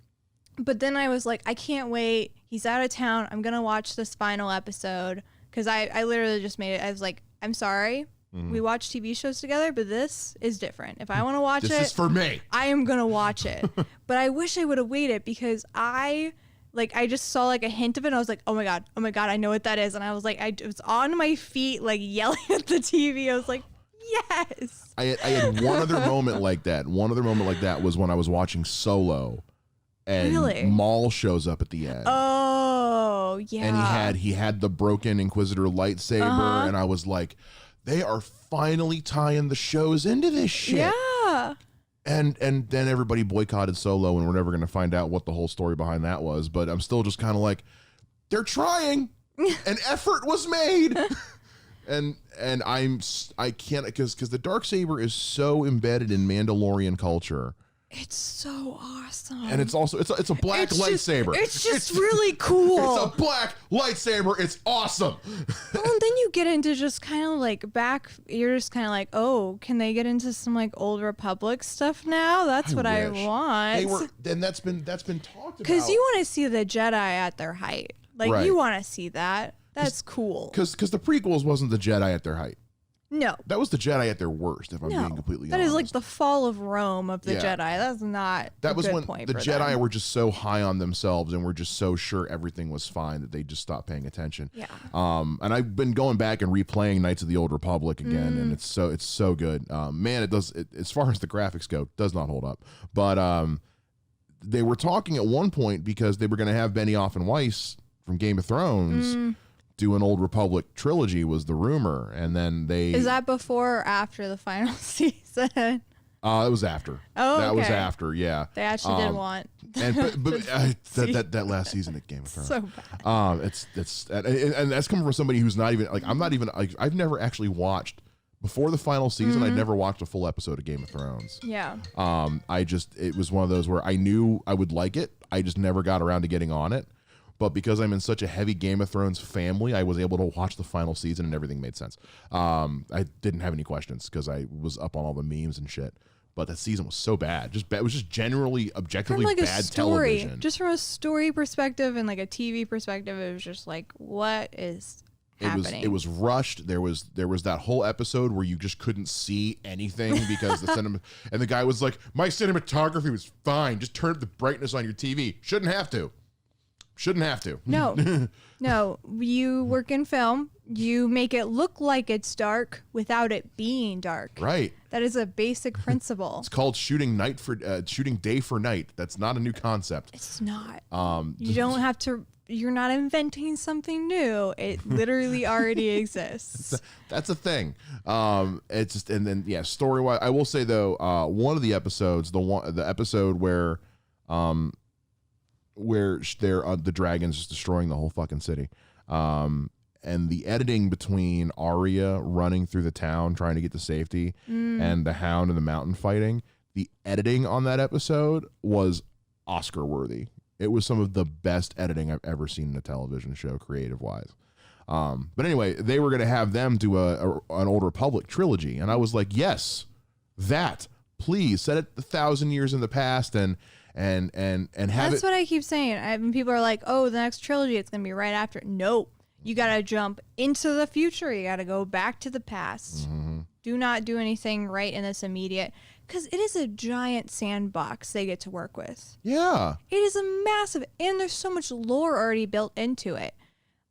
but then I was like, I can't wait. He's out of town. I'm going to watch this final episode. Because I literally just made it. I was like, I'm sorry. We watch TV shows together, but this is different. If I want to watch this is for me. I am going to watch it. But I wish I would have waited because I Like I just saw like a hint of it and I was like, oh my god, I know what that is. And I was like, I was on my feet like yelling at the TV. I was like, yes. I had one other moment like that. One other moment like that was when I was watching Solo, and Maul shows up at the end. Oh yeah. And he had the broken Inquisitor lightsaber, and I was like, they are finally tying the shows into this shit. Yeah. And then everybody boycotted Solo, and we're never going to find out what the whole story behind that was. But I'm still just kind of like, they're trying. An effort was made. and I can't, because the Darksaber is so embedded in Mandalorian culture. It's so awesome. And it's also it's a black lightsaber. It's just really cool. It's a black lightsaber. It's awesome. Well, and then you get into just kind of like you're just kind of like, oh, can they get into some like Old Republic stuff now? That's what I want. That's been talked about. Because you want to see the Jedi at their height. Like you want to see that. That's cool. Because the prequels wasn't the Jedi at their height. No. That was the Jedi at their worst, if I'm being completely honest. That is like the fall of Rome of the Jedi. That's not that was good when point the for Jedi them. were just so high on themselves and were just so sure everything was fine that they just stopped paying attention. Yeah. And I've been going back and replaying Knights of the Old Republic again, and it's so good. Man, as far as the graphics go, does not hold up. But they were talking at one point because they were going to have Benioff and Weiss from Game of Thrones do an Old Republic trilogy, was the rumor, and then they... Is that before or after the final season? It was after. Oh, that was after. Yeah, they actually did want. And but that last season at Game of Thrones, so bad. And that's coming from somebody who's not even like, I'm not even like, I've never actually watched before the final season. I'd never watched a full episode of Game of Thrones. Yeah. It was one of those where I knew I would like it. I just never got around to getting on it. But because I'm in such a heavy Game of Thrones family, I was able to watch the final season and everything made sense. I didn't have any questions because I was up on all the memes and shit. But that season was so bad. It was just generally, objectively like bad television. Just from a story perspective and like a TV perspective, it was just like, what is happening? It was rushed. There was that whole episode where you just couldn't see anything because the cinema, and the guy was like, my cinematography was fine. Just turn up the brightness on your TV. Shouldn't have to. No. No, you work in film. You make it look like it's dark without it being dark. Right. That is a basic principle. It's called shooting day for night. That's not a new concept. It's not. You don't have to. You're not inventing something new. It literally already exists. That's a thing. It's just, and then story wise, I will say though, one of the episodes, the episode where the dragon's just destroying the whole fucking city. And the editing between Arya running through the town trying to get to safety and the Hound in the mountain fighting, the editing on that episode was Oscar worthy. It was some of the best editing I've ever seen in a television show, creative wise. But anyway, they were going to have them do an Old Republic trilogy, and I was like, yes, that, please set it 1,000 years in the past and have That's what I keep saying. People are like, oh, the next trilogy, it's going to be right after. No, you got to jump into the future. You got to go back to the past. Do not do anything right in this immediate, because it is a giant sandbox they get to work with. Yeah. It is a massive, and there's so much lore already built into it.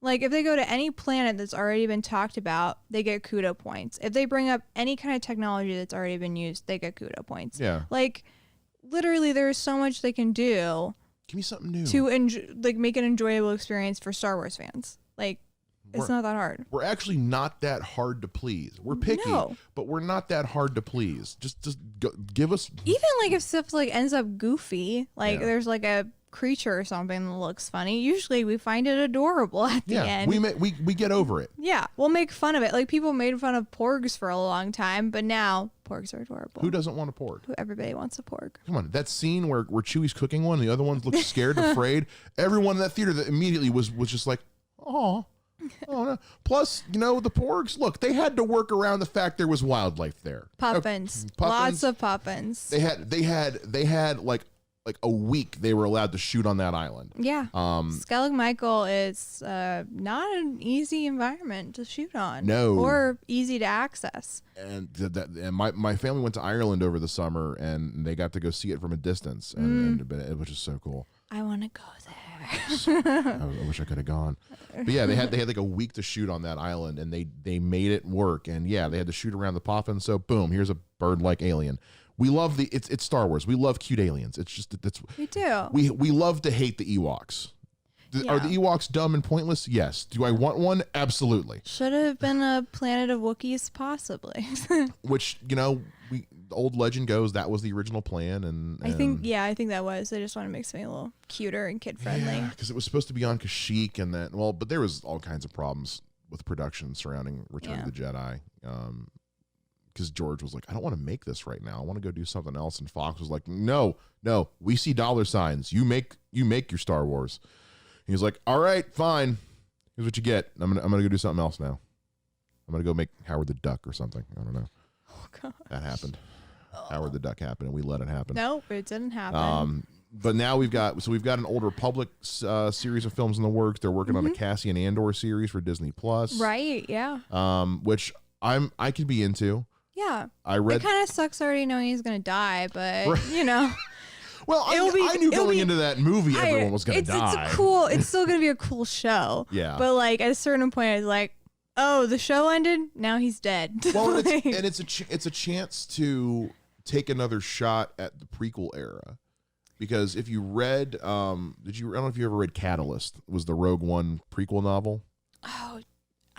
Like, if they go to any planet that's already been talked about, they get kudo points. If they bring up any kind of technology that's already been used, they get kudo points. Yeah. Like, literally, there's so much they can do. Give me something new to make an enjoyable experience for Star Wars fans. Like, it's not that hard. We're actually not that hard to please. We're picky, but we're not that hard to please. Just give us. Even like if stuff like ends up goofy, like there's like a creature or something that looks funny. Usually we find it adorable at the end. We get over it. Yeah, we'll make fun of it. Like people made fun of porgs for a long time, but now porgs are adorable. Who doesn't want a porg? Everybody wants a porg. Come on, that scene where Chewie's cooking one, and the other one looks scared, afraid. Everyone in that theater that immediately was just like, oh no. Plus, the porgs, look, they had to work around the fact there was wildlife there. Puffins. Lots of puffins. They had like like a week they were allowed to shoot on that island. Yeah. Skellig Michael is not an easy environment to shoot on. No. Or easy to access. And my family went to Ireland over the summer, and they got to go see it from a distance, and which is so cool. I want to go there. I wish I could have gone. But yeah, they had like a week to shoot on that island, and they made it work. And yeah, they had to shoot around the Poffin. So boom, here's a bird-like alien. We love it's Star Wars. We love cute aliens. It's just we do. We love to hate the Ewoks. Are the Ewoks dumb and pointless? Yes. Do I want one? Absolutely. Should have been a planet of Wookiees, possibly. Which, the old legend goes that was the original plan, and I think that was. They just want to make something a little cuter and kid friendly. Yeah, because it was supposed to be on Kashyyyk, and that but there was all kinds of problems with production surrounding Return of the Jedi. Because George was like, I don't want to make this right now. I want to go do something else. And Fox was like, No, we see dollar signs. You make your Star Wars. He was like, all right, fine. Here's what you get. I'm gonna go do something else now. I'm gonna go make Howard the Duck or something. I don't know. Oh God. That happened. Howard the Duck happened, and we let it happen. Nope, it didn't happen. But now we've got an Old Republic series of films in the works. They're working on a Cassian Andor series for Disney Plus. Right. Yeah. Which I could be into. Yeah. It kind of sucks already knowing he's gonna die, but Well, I knew going into that movie everyone was going to die. It's still going to be a cool show. Yeah. But like at a certain point, I was like, oh, the show ended. Now he's dead. Well, it's a chance to take another shot at the prequel era, because if you read, I don't know if you ever read Catalyst. It was the Rogue One prequel novel. Oh,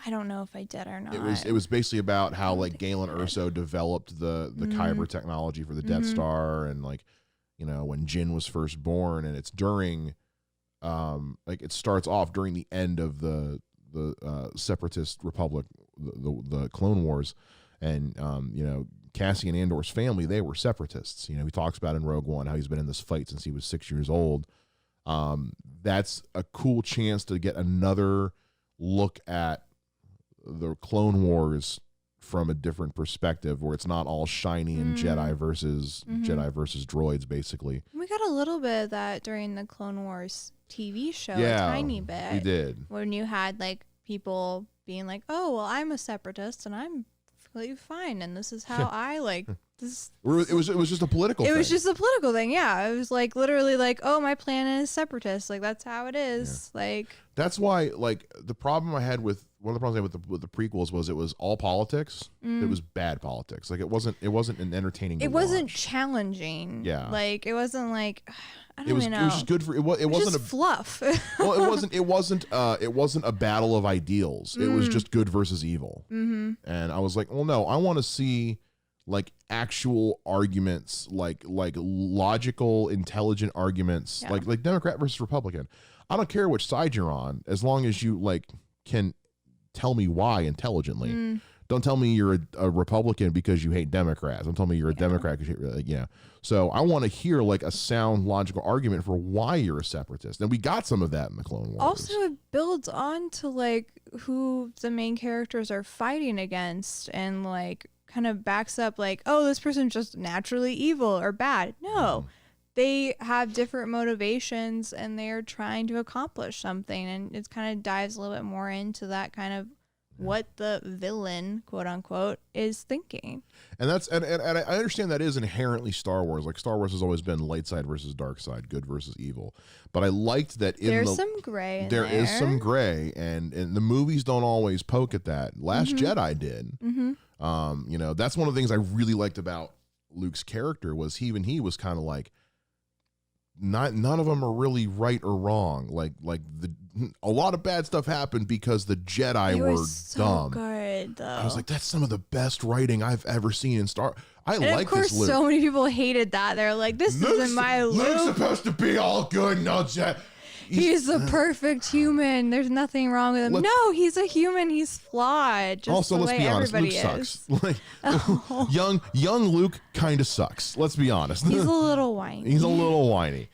I don't know if I did or not. It was basically about how like Galen Erso developed the Kyber technology for the Death Star, and like, when Jyn was first born, and it's during, it starts off during the end of the Separatist Republic, the Clone Wars, and Cassian Andor's family, they were Separatists. He talks about in Rogue One how he's been in this fight since he was 6 years old. That's a cool chance to get another look at the Clone Wars from a different perspective, where it's not all shiny and Jedi versus droids, basically. We got a little bit of that during the Clone Wars TV show, a tiny bit. We did. When you had like people being like, "Oh, well, I'm a separatist and I'm completely fine, and this is how I like this." It was just a political thing. It was just a political thing, yeah. It was like literally like, "Oh, my planet is separatist. Like that's how it is." Yeah. Like that's why, like, one of the problems I had with the prequels was it was all politics. It was bad politics. Like it wasn't an entertaining. It wasn't challenging. Yeah. Like it wasn't like I don't know. It was just good for it. It wasn't just fluff. Well, it wasn't a battle of ideals. It was just good versus evil. And I was like, well, no, I want to see like actual arguments, like logical, intelligent arguments, like Democrat versus Republican. I don't care which side you're on, as long as you like can tell me why intelligently. Don't tell me you're a Republican because you hate Democrats. Don't tell me you're a Democrat because you So I want to hear like a sound, logical argument for why you're a separatist. And we got some of that in the Clone Wars. Also, it builds on to like who the main characters are fighting against, and like kind of backs up like, oh, this person's just naturally evil or bad. No. They have different motivations and they're trying to accomplish something, and it kind of dives a little bit more into that kind of what the villain, quote unquote, is thinking. And that's and I understand that is inherently Star Wars. Like Star Wars has always been light side versus dark side, good versus evil. But I liked that there's some gray. There is some gray, and the movies don't always poke at that. Last Jedi did. That's one of the things I really liked about Luke's character was he was kind of like, none of them are really right or wrong. Like a lot of bad stuff happened because the Jedi were so dumb. Good, though. I was like, that's some of the best writing I've ever seen in Star. I like this Luke. Of course, so many people hated that. They're like, this isn't my Luke. Luke's supposed to be all good, no Jedi. He's the perfect human. There's nothing wrong with him. No, he's a human. He's flawed. Just also, the let's way be honest. Luke is. sucks. Like, young Luke kind of sucks. Let's be honest. He's a little whiny. He's a little whiny.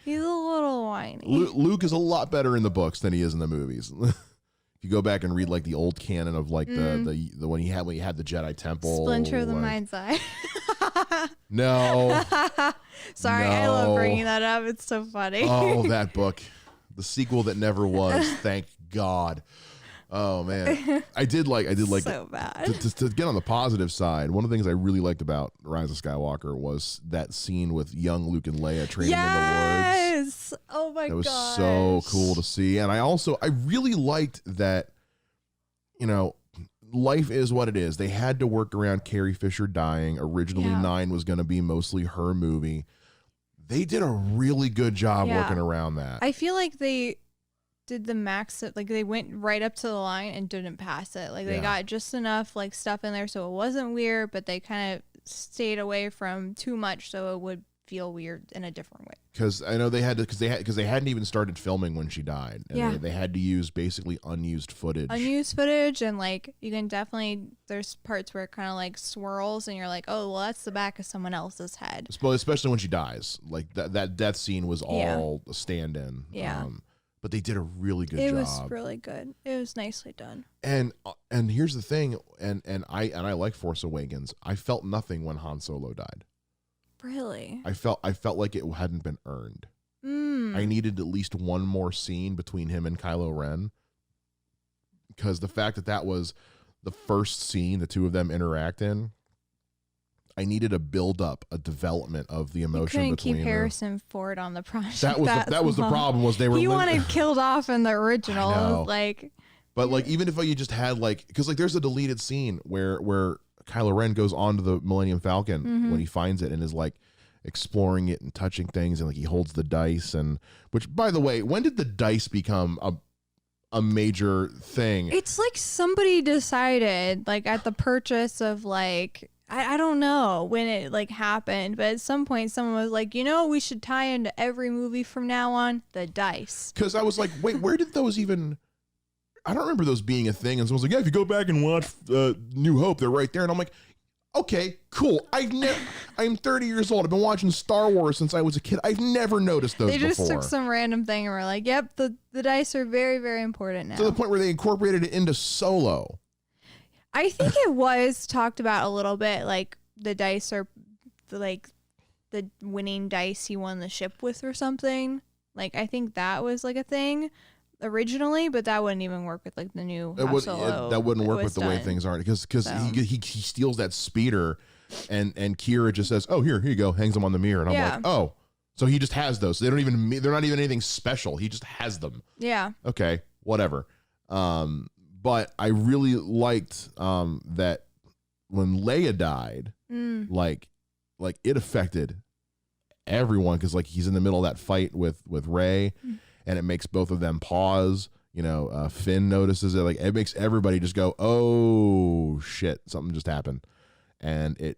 Luke is a lot better in the books than he is in the movies. If you go back and read like the old canon of like the when he had the Jedi Temple, Splinter of the Mind's Eye. No. Sorry, I love bringing that up. It's so funny. Oh, that book. The sequel that never was. Thank God. Oh man, I did like so bad. To get on the positive side. One of the things I really liked about Rise of Skywalker was that scene with young Luke and Leia training in the woods. Yes. Oh my god. That was so cool to see. And I really liked that, life is what it is. They had to work around Carrie Fisher dying. Originally 9 was going to be mostly her movie. They did a really good job working around that. I feel like they did the max, like they went right up to the line and didn't pass it. Like they got just enough like stuff in there so it wasn't weird, but they kind of stayed away from too much so it would feel weird in a different way. Because I know they had to, because they hadn't even started filming when she died, and they had to use basically unused footage. And like you can definitely, there's parts where it kind of like swirls and you're like, oh well, that's the back of someone else's head. Especially when she dies, like that death scene was all a stand-in. Yeah. But they did a really good job. It was really good. It was nicely done. And here's the thing, and I like Force Awakens. I felt nothing when Han Solo died. Really? I felt like it hadn't been earned. I needed at least one more scene between him and Kylo Ren, because the fact that was the first scene the two of them interact in, I needed a build up, a development of the emotion between them. Keep Harrison Ford on the project. That was the problem, was they were wanted killed off in the original. But like, even if you just had because there's a deleted scene where Kylo Ren goes onto the Millennium Falcon when he finds it and is like exploring it and touching things, and like he holds the dice, and which, by the way, when did the dice become a major thing? It's like somebody decided like at the purchase of like, I don't know when it like happened, but at some point someone was like, we should tie into every movie from now on the dice. Because I was like, wait, where did those even? I don't remember those being a thing. And someone's like, yeah, if you go back and watch New Hope, they're right there. And I'm like, okay, cool. I'm 30 years old. I've been watching Star Wars since I was a kid. I've never noticed those before. They just took some random thing and were like, yep, the dice are very, very important now. To the point where they incorporated it into Solo. I think it was talked about a little bit, like the dice are like the winning dice he won the ship with or something. Like, I think that was like a thing originally, but that wouldn't even work with like the new Solo. That wouldn't work with the way things are, because he steals that speeder, and Kira just says, oh, here you go, hangs them on the mirror, and I'm like, oh, so he just has those. They're not even anything special. He just has them. Yeah. Okay, whatever. But I really liked that when Leia died, like it affected everyone, because like he's in the middle of that fight with Rey, and it makes both of them pause. Finn notices it. Like, it makes everybody just go, oh shit, something just happened, and it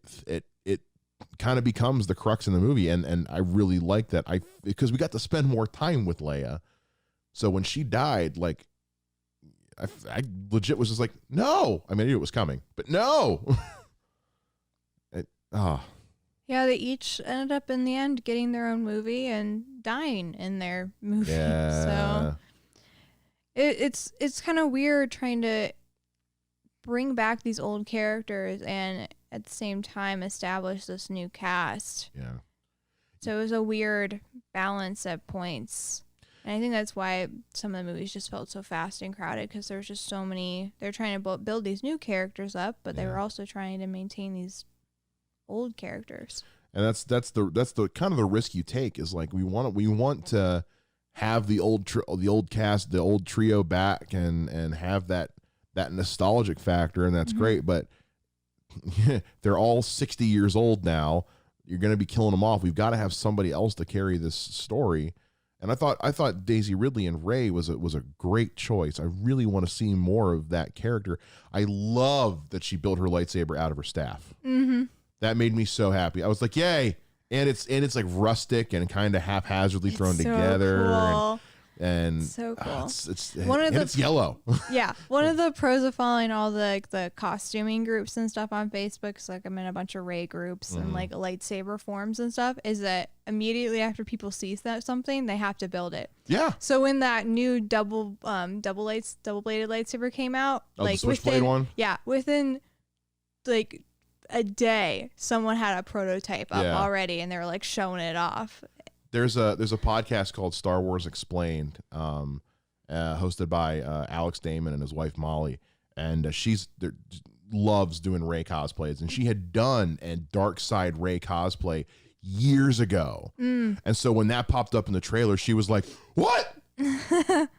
kind of becomes the crux in the movie, and I really like that. Because we got to spend more time with Leia, so when she died, like, I legit was just like, no. I mean, I knew it was coming, but no. Yeah, they each ended up in the end getting their own movie and dying in their movie. Yeah. So it's kind of weird trying to bring back these old characters and at the same time establish this new cast. Yeah. So it was a weird balance at points. And I think that's why some of the movies just felt so fast and crowded, because there's just so many. They're trying to build these new characters up, but they were also trying to maintain these old characters. And that's the kind of the risk you take, is like, we want to have the old cast, the old trio back, and have that nostalgic factor, and that's great. But they're all 60 years old now. You're going to be killing them off. We've got to have somebody else to carry this story. And I thought Daisy Ridley and Rey was a great choice. I really want to see more of that character. I love that she built her lightsaber out of her staff. Mm-hmm. That made me so happy. I was like, yay! And it's like rustic and kind of haphazardly thrown together. Cool. And so cool. It's yellow. Yeah, one of the pros of following all the costuming groups and stuff on Facebook, because like I'm in a bunch of Rey groups and like lightsaber forums and stuff, is that immediately after people see something, they have to build it. Yeah. So when that new double-bladed lightsaber came out, like the switchblade one. Yeah, within like a day someone had a prototype up Yeah. already, and they were like showing it off. There's a podcast called Star Wars Explained, hosted by Alex Damon and his wife Molly, and loves doing Rey cosplays, and she had done a Dark Side Rey cosplay years ago, and so when that popped up in the trailer, she was like, "What?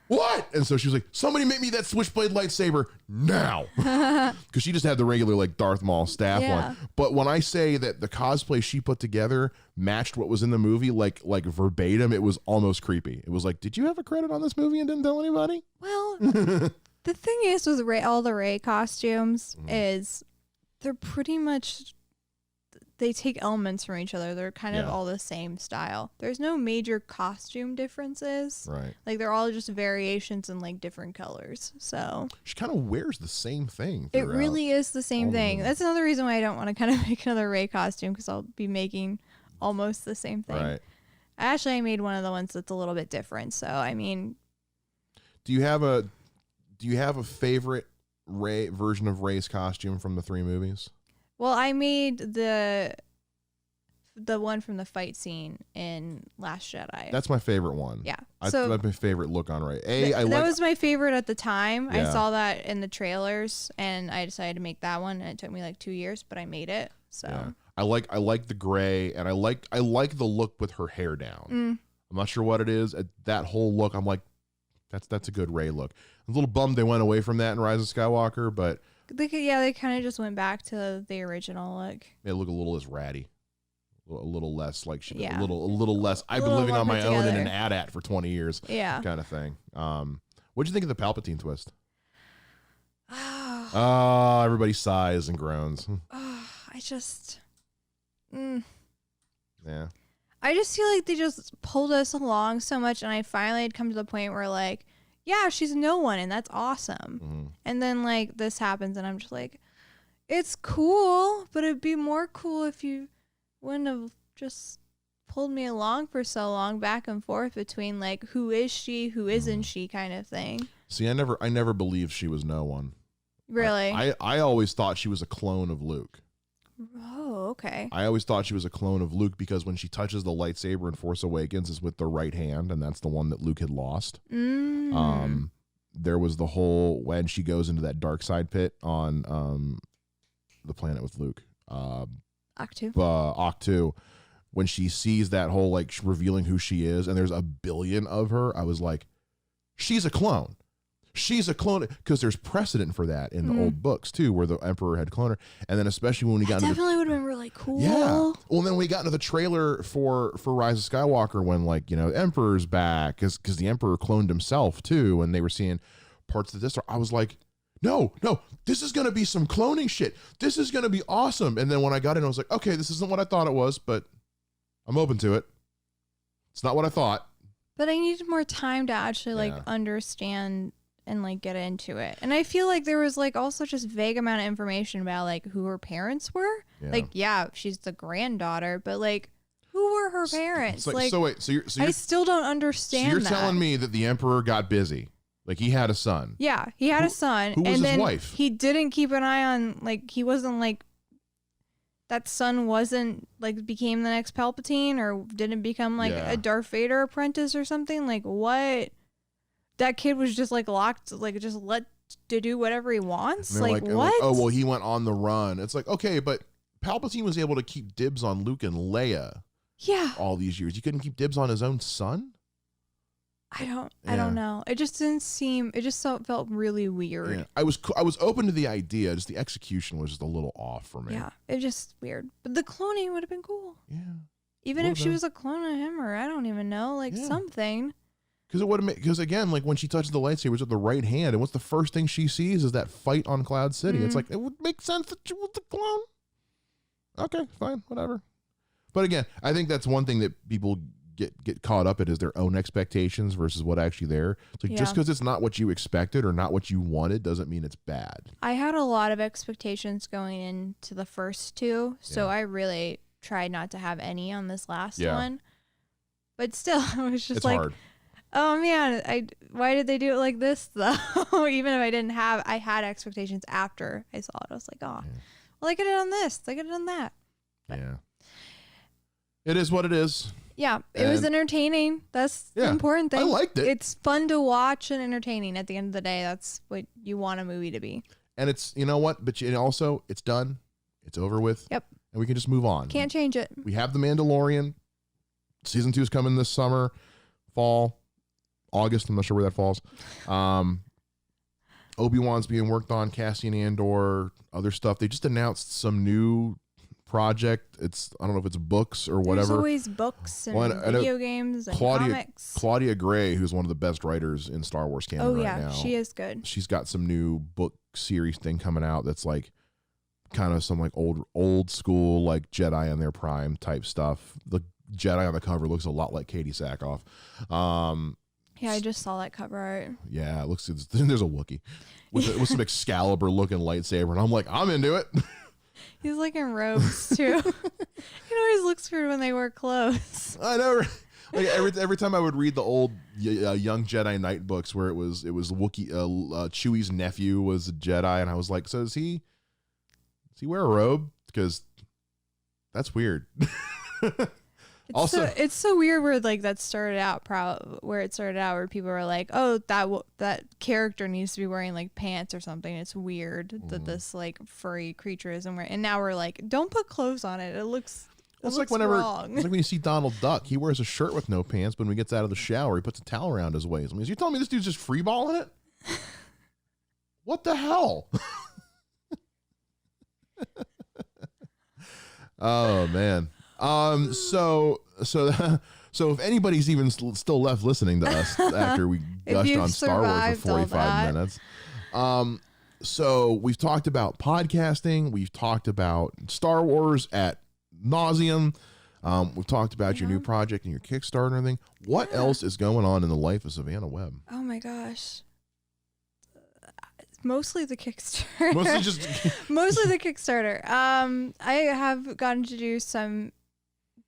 What?" And so she was like, "Somebody make me that switchblade lightsaber now," because she just had the regular like Darth Maul staff one. But when I say that the cosplay she put together matched what was in the movie, like verbatim, it was almost creepy. It was like, did you have a credit on this movie and didn't tell anybody? Well, the thing is with all the Rey costumes is they're pretty much, they take elements from each other. They're kind of all the same style. There's no major costume differences. Right. Like they're all just variations in like different colors. So she kind of wears the same thing. It really is the same thing. That's another reason why I don't want to kind of make another Rey costume, because I'll be making almost the same thing. Right. Actually, I made one of the ones that's a little bit different. So I mean, do you have a favorite Rey version of Rey's costume from the 3 movies? Well, I made the one from the fight scene in Last Jedi. That's my favorite one. Yeah. That's my favorite look on Rey. That was my favorite at the time. Yeah. I saw that in the trailers, and I decided to make that one, and it took me like 2 years, but I made it. So yeah. I like the gray, and I like the look with her hair down. I'm not sure what it is. That whole look, I'm like, that's a good Rey look. I'm a little bummed they went away from that in Rise of Skywalker, but they kind of just went back to the original look. They look a little less ratty, a little less like Yeah. a little less. I've been living on my own in an AT-AT for 20 years. Yeah, kind of thing. What'd you think of the Palpatine twist? Oh, everybody sighs and groans. I just, Yeah. I just feel like they just pulled us along so much, and I finally had come to the point where like, yeah, she's no one, and that's awesome. And then like this happens, and I'm just like, it's cool, but it'd be more cool if you wouldn't have just pulled me along for so long, back and forth between like, who is she, who isn't she, kind of thing. See, I never believed she was no one. Really? I always thought she was a clone of Luke. Oh, okay. I always thought she was a clone of Luke because when she touches the lightsaber in Force Awakens, it's with the right hand, and that's the one that Luke had lost. There was the whole when she goes into that dark side pit on the planet with Luke, Octu, when she sees that whole like revealing who she is, and there's a billion of her. I was like, she's a clone. She's a clone, because there's precedent for that in the old books too, where the Emperor had cloned her, and then especially when we got definitely would have been really cool. Yeah. Well, then we got into the trailer for Rise of Skywalker when like the Emperor's back, because the Emperor cloned himself too, and they were seeing parts of this. I was like, no, this is gonna be some cloning shit. This is gonna be awesome. And then when I got in, I was like, okay, this isn't what I thought it was, but I'm open to it. It's not what I thought. But I needed more time to actually like understand and like get into it. And I feel like there was like also just vague amount of information about like who her parents were. Yeah. Like, yeah, she's the granddaughter, but like, who were her parents? Like, so wait, so you're I still don't understand. So you're that. telling me that the Emperor got busy, like he had a son. Yeah, he had a son. Who was and his then wife? He didn't keep an eye on, like, he wasn't like, that son wasn't like became the next Palpatine, or didn't become like a Darth Vader apprentice or something. Like, what? That kid was just like locked, like just let to do whatever he wants. Like, what? Like, oh well, he went on the run. It's like, okay, but Palpatine was able to keep dibs on Luke and Leia. Yeah. All these years, he couldn't keep dibs on his own son. I don't know. It just didn't seem. It just felt really weird. Yeah. I was open to the idea. Just the execution was just a little off for me. Yeah, it just weird. But the cloning would have been cool. Yeah. Even if she was a clone of him, or I don't even know, like something. Because it would have, because again, like when she touches the lightsabers with the right hand, and what's the first thing she sees is that fight on Cloud City. It's like, it would make sense that she was the clone. Okay, fine, whatever. But again, I think that's one thing that people get caught up in, is their own expectations versus what actually there. It's like, just because it's not what you expected or not what you wanted doesn't mean it's bad. I had a lot of expectations going into the first two, so I really tried not to have any on this last one. But still, it was just it's like, hard. Oh man, why did they do it like this though? Even if I had expectations after I saw it, I was like, oh, Well, I could have done this. I could have done that. But yeah. It is what it is. Yeah, it was entertaining. That's the important thing. I liked it. It's fun to watch and entertaining. At the end of the day, that's what you want a movie to be. And it's, you know what? But also, it's done. It's over with. Yep. And we can just move on. Can't change it. We have The Mandalorian. Season 2 is coming this summer, fall, August. I'm not sure where that falls. Obi-Wan's being worked on, Cassian Andor, other stuff. They just announced some new project. I don't know if it's books or whatever. There's always books and video games and comics. Claudia Gray, who's one of the best writers in Star Wars canon right now. She is good. She's got some new book series thing coming out that's like kind of some like old school like Jedi in their prime type stuff. The Jedi on the cover looks a lot like Katie Sackhoff. Yeah, I just saw that cover art. Yeah, it looks. There's a Wookiee with some Excalibur looking lightsaber, and I'm like, I'm into it. He's like in robes too. He always looks weird when they wear clothes. I know. Like every time I would read the old Young Jedi Knight books where it was Wookiee, Chewie's nephew was a Jedi, and I was like, so does he wear a robe? Because that's weird. It's so weird where like that started out where people were like, oh, that character needs to be wearing like pants or something. It's weird that this like furry creature isn't wearing, and now we're like, don't put clothes on it. It looks like wrong. It's like when you see Donald Duck, he wears a shirt with no pants, but when he gets out of the shower, he puts a towel around his waist. I mean, you're telling me this dude's just freeballing it? What the hell? Oh man. So if anybody's even still left listening to us after we gushed on Star Wars for 45 minutes, so we've talked about podcasting, we've talked about Star Wars at nauseum, we've talked about your new project and your Kickstarter and everything. What else is going on in the life of Savannah Webb? Oh my gosh. Mostly the Kickstarter. Mostly the Kickstarter. I have gotten to do some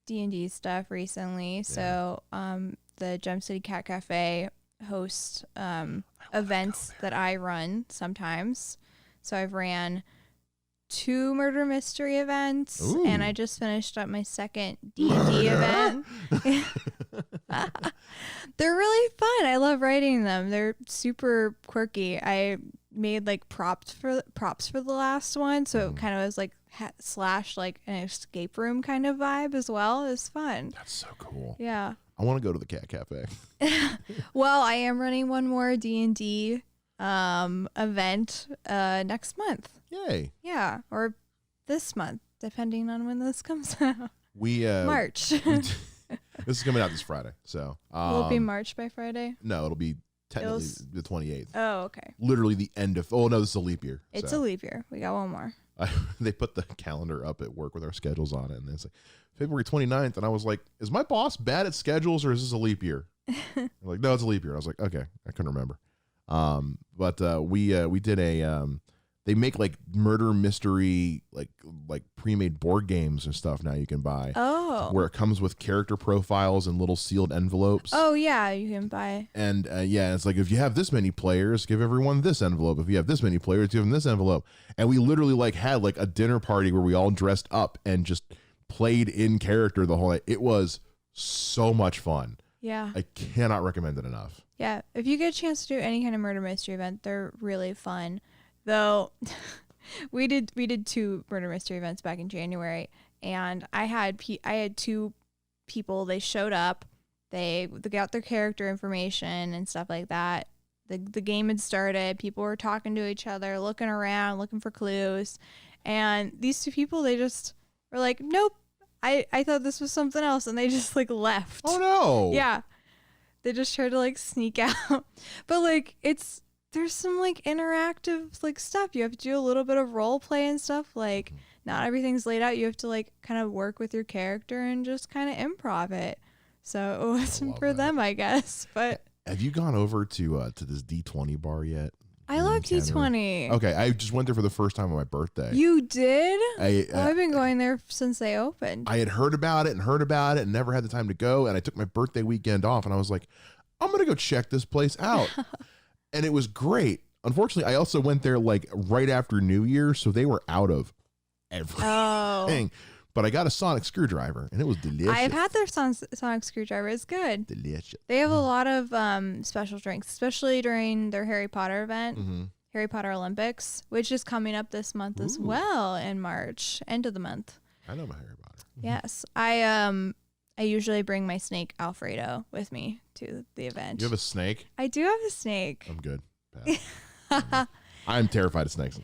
D&D stuff recently. Yeah. So the Gem City Cat Cafe hosts events that I run sometimes. So I've ran 2 murder mystery events. Ooh. And I just finished up my second D&D event. They're really fun. I love writing them. They're super quirky. I made like props for the last one, so it kind of was like slash like an escape room kind of vibe as well. It was fun. That's so cool. Yeah, I want to go to the Cat Cafe. Well, I am running one more D&D event next month. Yay. Yeah, or this month, depending on when this comes out. March. This is coming out this Friday, so will it be March by Friday? No, it'll be technically the 28th. Oh, okay. Literally the end of. Oh no, this is a leap year. It's a leap year. We got one more. They put the calendar up at work with our schedules on it, and it's like February 29th, and I was like, "Is my boss bad at schedules, or is this a leap year?" They're like, "No, it's a leap year." I was like, "Okay, I couldn't remember." But we did a. They make like murder mystery like pre-made board games and stuff now you can buy. Oh. Where it comes with character profiles and little sealed envelopes. Oh yeah, you can buy. And it's like if you have this many players, give everyone this envelope. If you have this many players, give them this envelope. And we literally like had like a dinner party where we all dressed up and just played in character the whole night. It was so much fun. Yeah. I cannot recommend it enough. Yeah, if you get a chance to do any kind of murder mystery event, they're really fun. Though we did 2 murder mystery events back in January, and I had 2 people. They showed up, they got their character information and stuff like that. The game had started. People were talking to each other, looking around, looking for clues, and these 2 people, they just were like, "Nope, I thought this was something else," and they just like left. Oh no! Yeah, they just tried to like sneak out, but like there's some like interactive like stuff. You have to do a little bit of role play and stuff. Like not everything's laid out. You have to like kind of work with your character and just kind of improv it. So it wasn't for them, I guess. But have you gone over to this D20 bar yet? I love D20. Okay, I just went there for the first time on my birthday. You did? I've been going there since they opened. I had heard about it and never had the time to go. And I took my birthday weekend off, and I was like, I'm gonna go check this place out. And it was great. Unfortunately, I also went there like right after New Year, so they were out of everything. Oh. But I got a sonic screwdriver, and it was delicious. I've had their sonic screwdriver. It's good. Delicious. They have a lot of special drinks, especially during their Harry Potter event, Harry Potter Olympics, which is coming up this month as well in March, end of the month. I know my Harry Potter. Yes. I usually bring my snake Alfredo with me to the event. You have a snake? I do have a snake. I'm good. I'm terrified of snakes.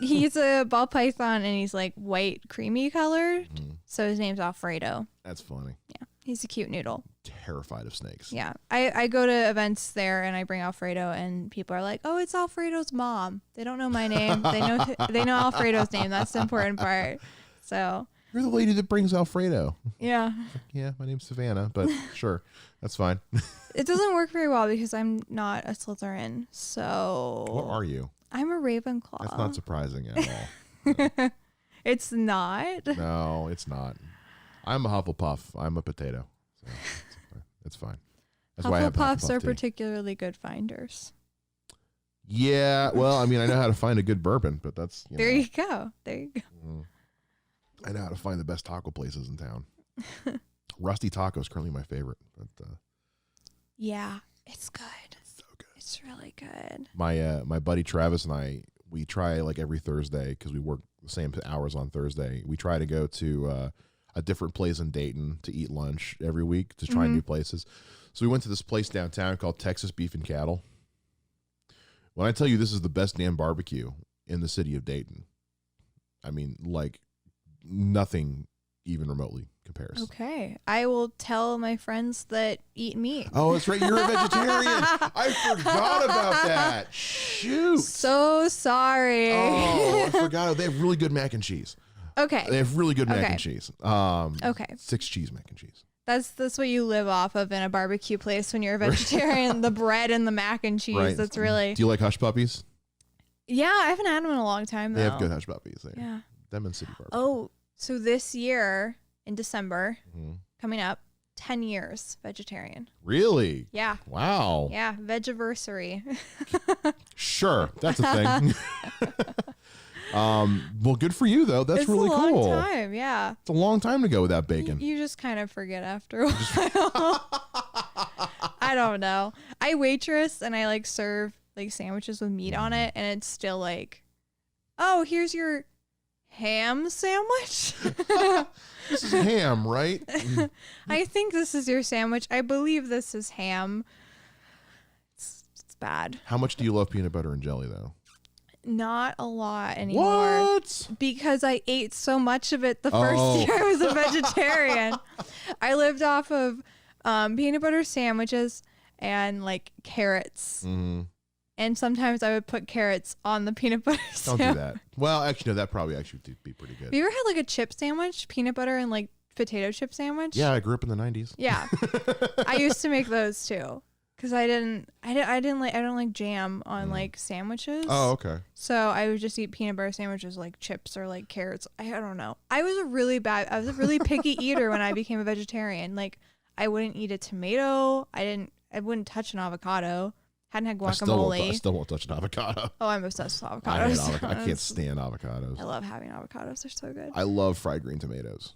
He's a ball python, and he's like white, creamy colored. So his name's Alfredo. That's funny. Yeah, he's a cute noodle. Terrified of snakes. Yeah, I go to events there, and I bring Alfredo, and people are like, "Oh, it's Alfredo's mom." They don't know my name. They know Alfredo's name. That's the important part. So you're the lady that brings Alfredo. Yeah. Yeah, my name's Savannah, but sure, that's fine. It doesn't work very well because I'm not a Slytherin. So what are you? I'm a Ravenclaw. That's not surprising at all. No. It's not. No, it's not. I'm a Hufflepuff. I'm a potato. So it's fine. That's why I have Hufflepuffs are tea. particularly good finders. Yeah, well, I mean, I know how to find a good bourbon, but that's There you go. I know how to find the best taco places in town. Rusty Taco is currently my favorite. But, yeah, it's good. so good. It's really good. My buddy Travis and I, we try like every Thursday because we work the same hours on Thursday. We try to go to a different place in Dayton to eat lunch every week to try new places. So we went to this place downtown called Texas Beef and Cattle. When I tell you this is the best damn barbecue in the city of Dayton, I mean, like nothing even remotely compares. Okay. I will tell my friends that eat meat. Oh, that's right. You're a vegetarian. I forgot about that. Shoot. So sorry. Oh, I forgot. They have really good mac and cheese. Okay. They have really good mac and cheese. Okay. 6 cheese mac and cheese. That's what you live off of in a barbecue place when you're a vegetarian. The bread and the mac and cheese. Right. That's really. Do you like hush puppies? Yeah, I haven't had them in a long time though. They have good hush puppies. Yeah. Them in City Barbecue. Oh, so this year in December, coming up, 10 years vegetarian. Really? Yeah. Wow. Yeah, vegiversary. Sure, that's a thing. Well, good for you though. That's really cool. It's a long time, yeah. It's a long time to go without bacon. You just kind of forget after a while. I don't know. I waitress and I like serve like sandwiches with meat on it, and it's still like, oh, here's your ham sandwich. This is ham, right? I think this is your sandwich. I believe this is ham. It's bad. How much do you love peanut butter and jelly though? Not a lot anymore. What? Because I ate so much of it the first year I was a vegetarian. I lived off of peanut butter sandwiches and like carrots. And sometimes I would put carrots on the peanut butter Don't sandwich. do that. Well, actually, no, that probably actually would be pretty good. Have you ever had like a chip sandwich, peanut butter and like potato chip sandwich? Yeah, I grew up in the 90s. Yeah. I used to make those too. Cause I don't like jam on like sandwiches. Oh, okay. So I would just eat peanut butter sandwiches like chips or like carrots. I don't know. I was a really picky eater when I became a vegetarian. Like I wouldn't eat a tomato. I wouldn't touch an avocado. Hadn't had guacamole. I still won't touch an avocado. Oh, I'm obsessed with I hate avocados. I can't stand avocados. I love having avocados. They're so good. I love fried green tomatoes.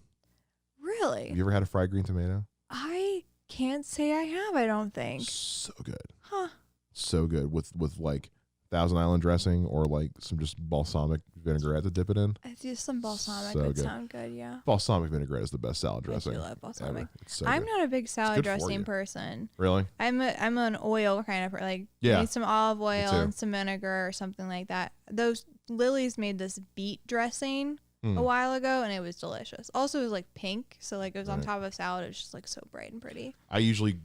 Really? Have you ever had a fried green tomato? I can't say I have, I don't think. So good. Huh. So good with like Thousand Island dressing or like some just balsamic vinaigrette to dip it in. I do some balsamic. So Would good. sound good, yeah. Balsamic vinaigrette is the best salad dressing. I do love balsamic. Ever. It's so I'm good. not a big good salad for dressing you. person. Really? I'm an oil kind of like Yeah. you need some olive oil too. and some vinegar or something like that. Those Lily's made this beet dressing a while ago and it was delicious. Also it was like pink, so like it was on top of a salad. It was just like so bright and pretty. I usually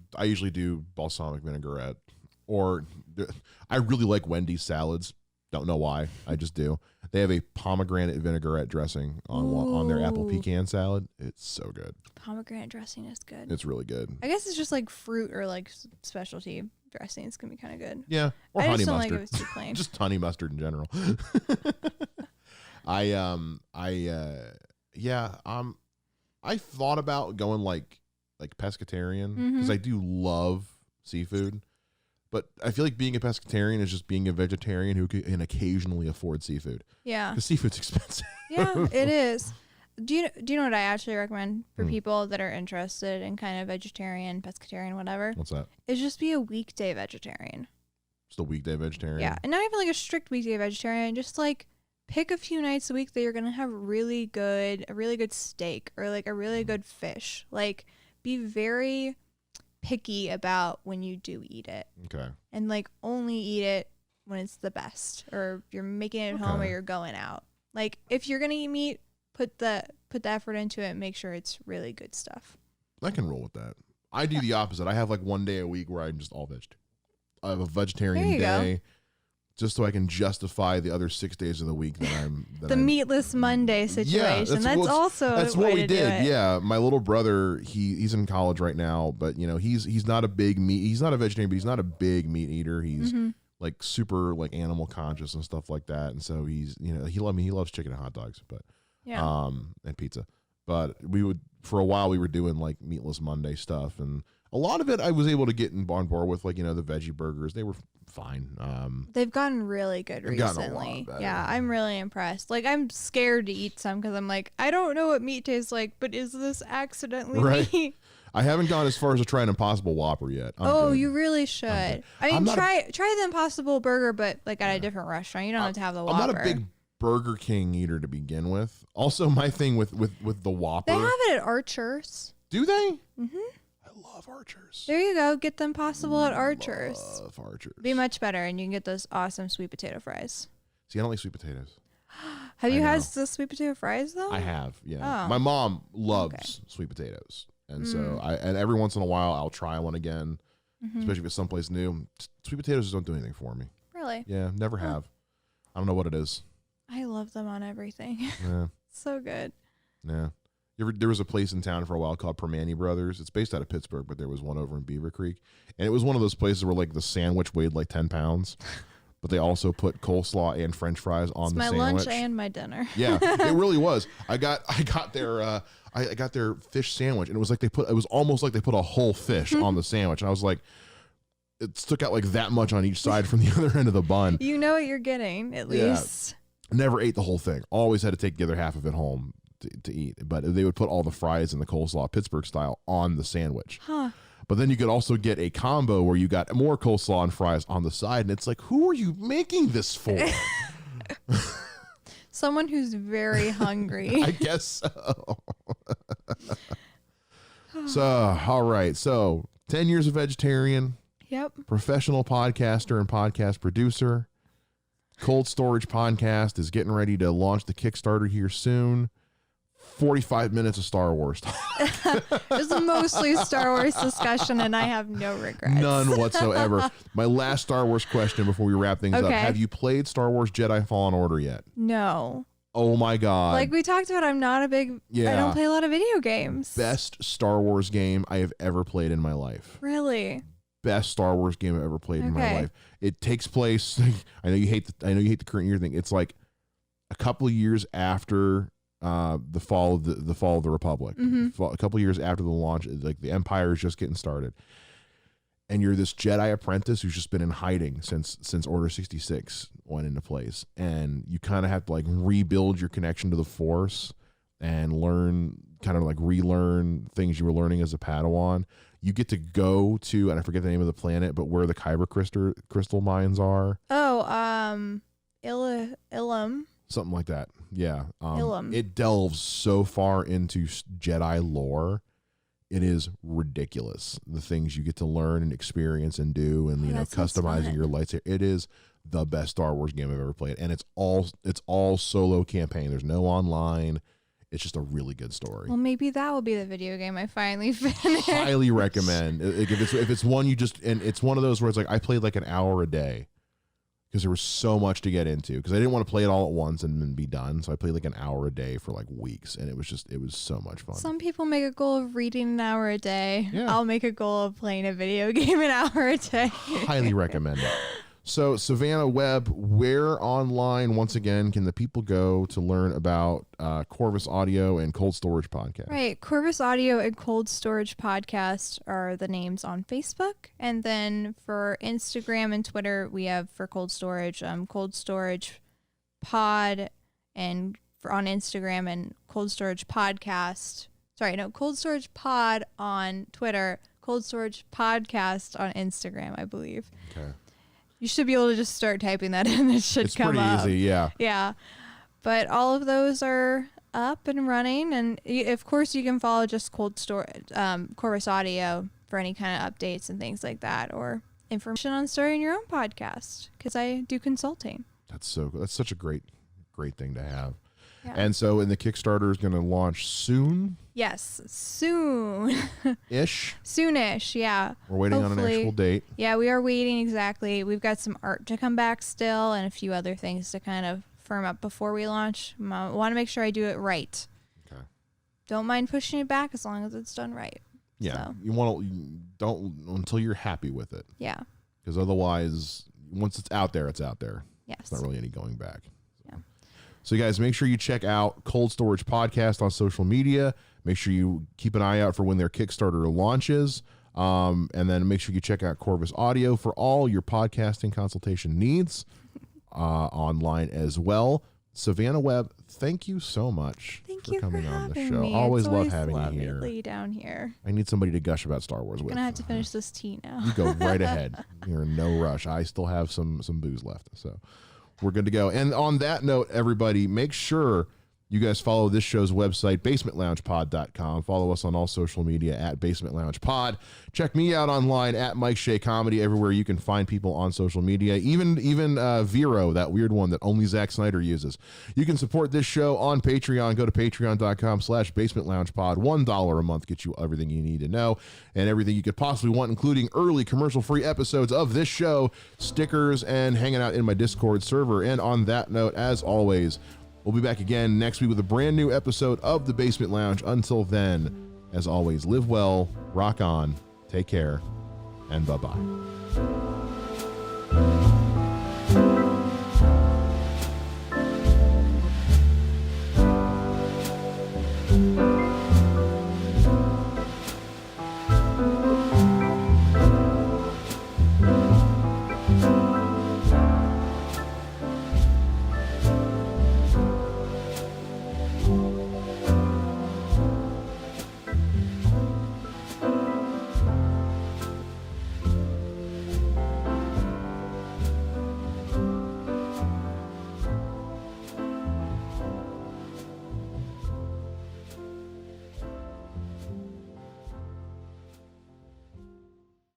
do balsamic vinaigrette, or I really like Wendy's salads. Don't know why. I just do. They have a pomegranate vinaigrette dressing on their apple pecan salad. It's so good. Pomegranate dressing is good. It's really good. I guess it's just like fruit or like specialty dressings can be kind of good. Yeah, or I honey just don't mustard. like it was too plain. Just honey mustard in general. I thought about going like pescatarian because I do love seafood, but I feel like being a pescatarian is just being a vegetarian who can occasionally afford seafood. Yeah. Because seafood's expensive. Yeah, it is. Do you know what I actually recommend for people that are interested in kind of vegetarian, pescatarian, whatever? What's that? Is just be a weekday vegetarian. Just a weekday vegetarian? Yeah, and not even like a strict weekday vegetarian. Just like pick a few nights a week that you're gonna have a really good steak or like a really good fish. Like, be very picky about when you do eat it. Okay. And like only eat it when it's the best, or you're making it at home or you're going out. Like, if you're gonna eat meat, put the effort into it and make sure it's really good stuff. I can roll with that. I do the opposite. I have like one day a week where I'm just all vegetarian. I have a vegetarian day just so I can justify the other 6 days of the week that I'm meatless Monday situation. Yeah, that's what we did. Yeah. My little brother, he's in college right now, but you know, he's not a big meat. He's not a vegetarian, but he's not a big meat eater. He's like super like animal conscious and stuff like that. And so he's, you know, he loves chicken and hot dogs, but and pizza. But for a while we were doing like meatless Monday stuff, and a lot of it I was able to get on board with, like, you know, the veggie burgers. They were fine. They've gotten really good recently. Yeah, I'm really impressed. Like, I'm scared to eat some because I'm like, I don't know what meat tastes like, but is this accidentally meat? I haven't gone as far as to try an Impossible Whopper yet. You really should. I mean, try the Impossible Burger, but like at a different restaurant. You don't have to have the Whopper. I'm not a big Burger King eater to begin with. Also, my thing with the Whopper. They have it at Archer's. Do they? Mm-hmm. I love Archer's. There you go. Get the Impossible at Archer's. Love Archer's. Be much better, and you can get those awesome sweet potato fries. See, I don't like sweet potatoes. Have you had the sweet potato fries though? I have, yeah. Oh. My mom loves sweet potatoes, and so and every once in a while I'll try one again, especially if it's someplace new. Sweet potatoes just don't do anything for me. Really? Yeah, never have. I don't know what it is. I love them on everything. Yeah. So good. Yeah. There was a place in town for a while called Permane Brothers. It's based out of Pittsburgh, but there was one over in Beaver Creek. And it was one of those places where like the sandwich weighed like 10 pounds, but they also put coleslaw and French fries on the sandwich. My lunch and my dinner. Yeah, it really was. I got their fish sandwich, and it was like it was almost like they put a whole fish on the sandwich. And I was like, it stuck out like that much on each side from the other end of the bun. You know what you're getting, at least. Never ate the whole thing. Always had to take the other half of it home to eat. But they would put all the fries and the coleslaw, Pittsburgh style, on the sandwich. Huh. But then you could also get a combo where you got more coleslaw and fries on the side. And it's like, who are you making this for? Someone who's very hungry. I guess so. So, all right. So, 10 years of vegetarian. Yep. Professional podcaster and podcast producer. Cold Storage Podcast is getting ready to launch the Kickstarter here soon. 45 minutes of Star Wars talk. It's mostly Star Wars discussion, and I have no regrets. None whatsoever. My last Star Wars question before we wrap things up. Have you played Star Wars Jedi Fallen Order yet? No. Oh my God. Like we talked about, I'm not a big, I don't play a lot of video games. Best Star Wars game I have ever played in my life. Really? Best Star Wars game I've ever played in my life. It takes place. I know you hate the current year thing. It's like a couple of years after the fall of the Republic. A couple of years after the launch, like the Empire is just getting started, and you're this Jedi apprentice who's just been in hiding since Order 66 went into place, and you kind of have to like rebuild your connection to the Force and relearn things you were learning as a Padawan. You get to go to, and I forget the name of the planet, but where the Kyber crystal mines are. Oh, Ilum. Something like that. Yeah. Ilum. It delves so far into Jedi lore. It is ridiculous. The things you get to learn and experience and do, and customizing your lightsaber. It is the best Star Wars game I've ever played, and it's all solo campaign. There's no online. It's just a really good story. Well, maybe that will be the video game I finally finish. Highly recommend. If it's one and it's one of those where it's like I played like an hour a day because there was so much to get into, because I didn't want to play it all at once and then be done. So I played like an hour a day for like weeks, and it was so much fun. Some people make a goal of reading an hour a day. Yeah. I'll make a goal of playing a video game an hour a day. Highly recommend it. So, Savannah Webb, where online, once again, can the people go to learn about Corvus Audio and Cold Storage Podcast? Right. Corvus Audio and Cold Storage Podcast are the names on Facebook. And then for Instagram and Twitter, we have for Cold Storage Pod. And on Instagram and Cold Storage Podcast. Cold Storage Pod on Twitter, Cold Storage Podcast on Instagram, I believe. Okay. You should be able to just start typing that in. It should come up. It's pretty easy, yeah. Yeah. But all of those are up and running. And of course, you can follow just Corvus Audio for any kind of updates and things like that, or information on starting your own podcast, because I do consulting. That's such a great thing to have. Yeah. And so, the Kickstarter is going to launch soon. Yes, soon. Soonish, yeah. We're waiting on an actual date. Yeah, we are waiting, exactly. We've got some art to come back still and a few other things to kind of firm up before we launch. I want to make sure I do it right. Okay. Don't mind pushing it back as long as it's done right. Yeah, so. Don't until you're happy with it. Yeah. Because otherwise, once it's out there, it's out there. Yes. It's not really any going back. Yeah. So you guys, make sure you check out Cold Storage Podcast on social media. Make sure you keep an eye out for when their Kickstarter launches. And then make sure you check out Corvus Audio for all your podcasting consultation needs online as well. Savannah Webb, thank you so much for coming on the show. Me. Always love it's having you here. Lovely down here. I need somebody to gush about Star Wars with. I'm gonna have to finish this tea now. You go right ahead. You're in no rush. I still have some booze left, so we're good to go. And on that note, everybody, make sure you guys follow this show's website, basementloungepod.com. Follow us on all social media at Basement Lounge Pod. Check me out online at Mike Shea Comedy, everywhere you can find people on social media, even Vero, that weird one that only Zack Snyder uses. You can support this show on Patreon. Go to patreon.com/Basement Lounge Pod. $1 a month gets you everything you need to know and everything you could possibly want, including early commercial-free episodes of this show, stickers, and hanging out in my Discord server. And on that note, as always, we'll be back again next week with a brand new episode of The Basement Lounge. Until then, as always, live well, rock on, take care, and bye-bye.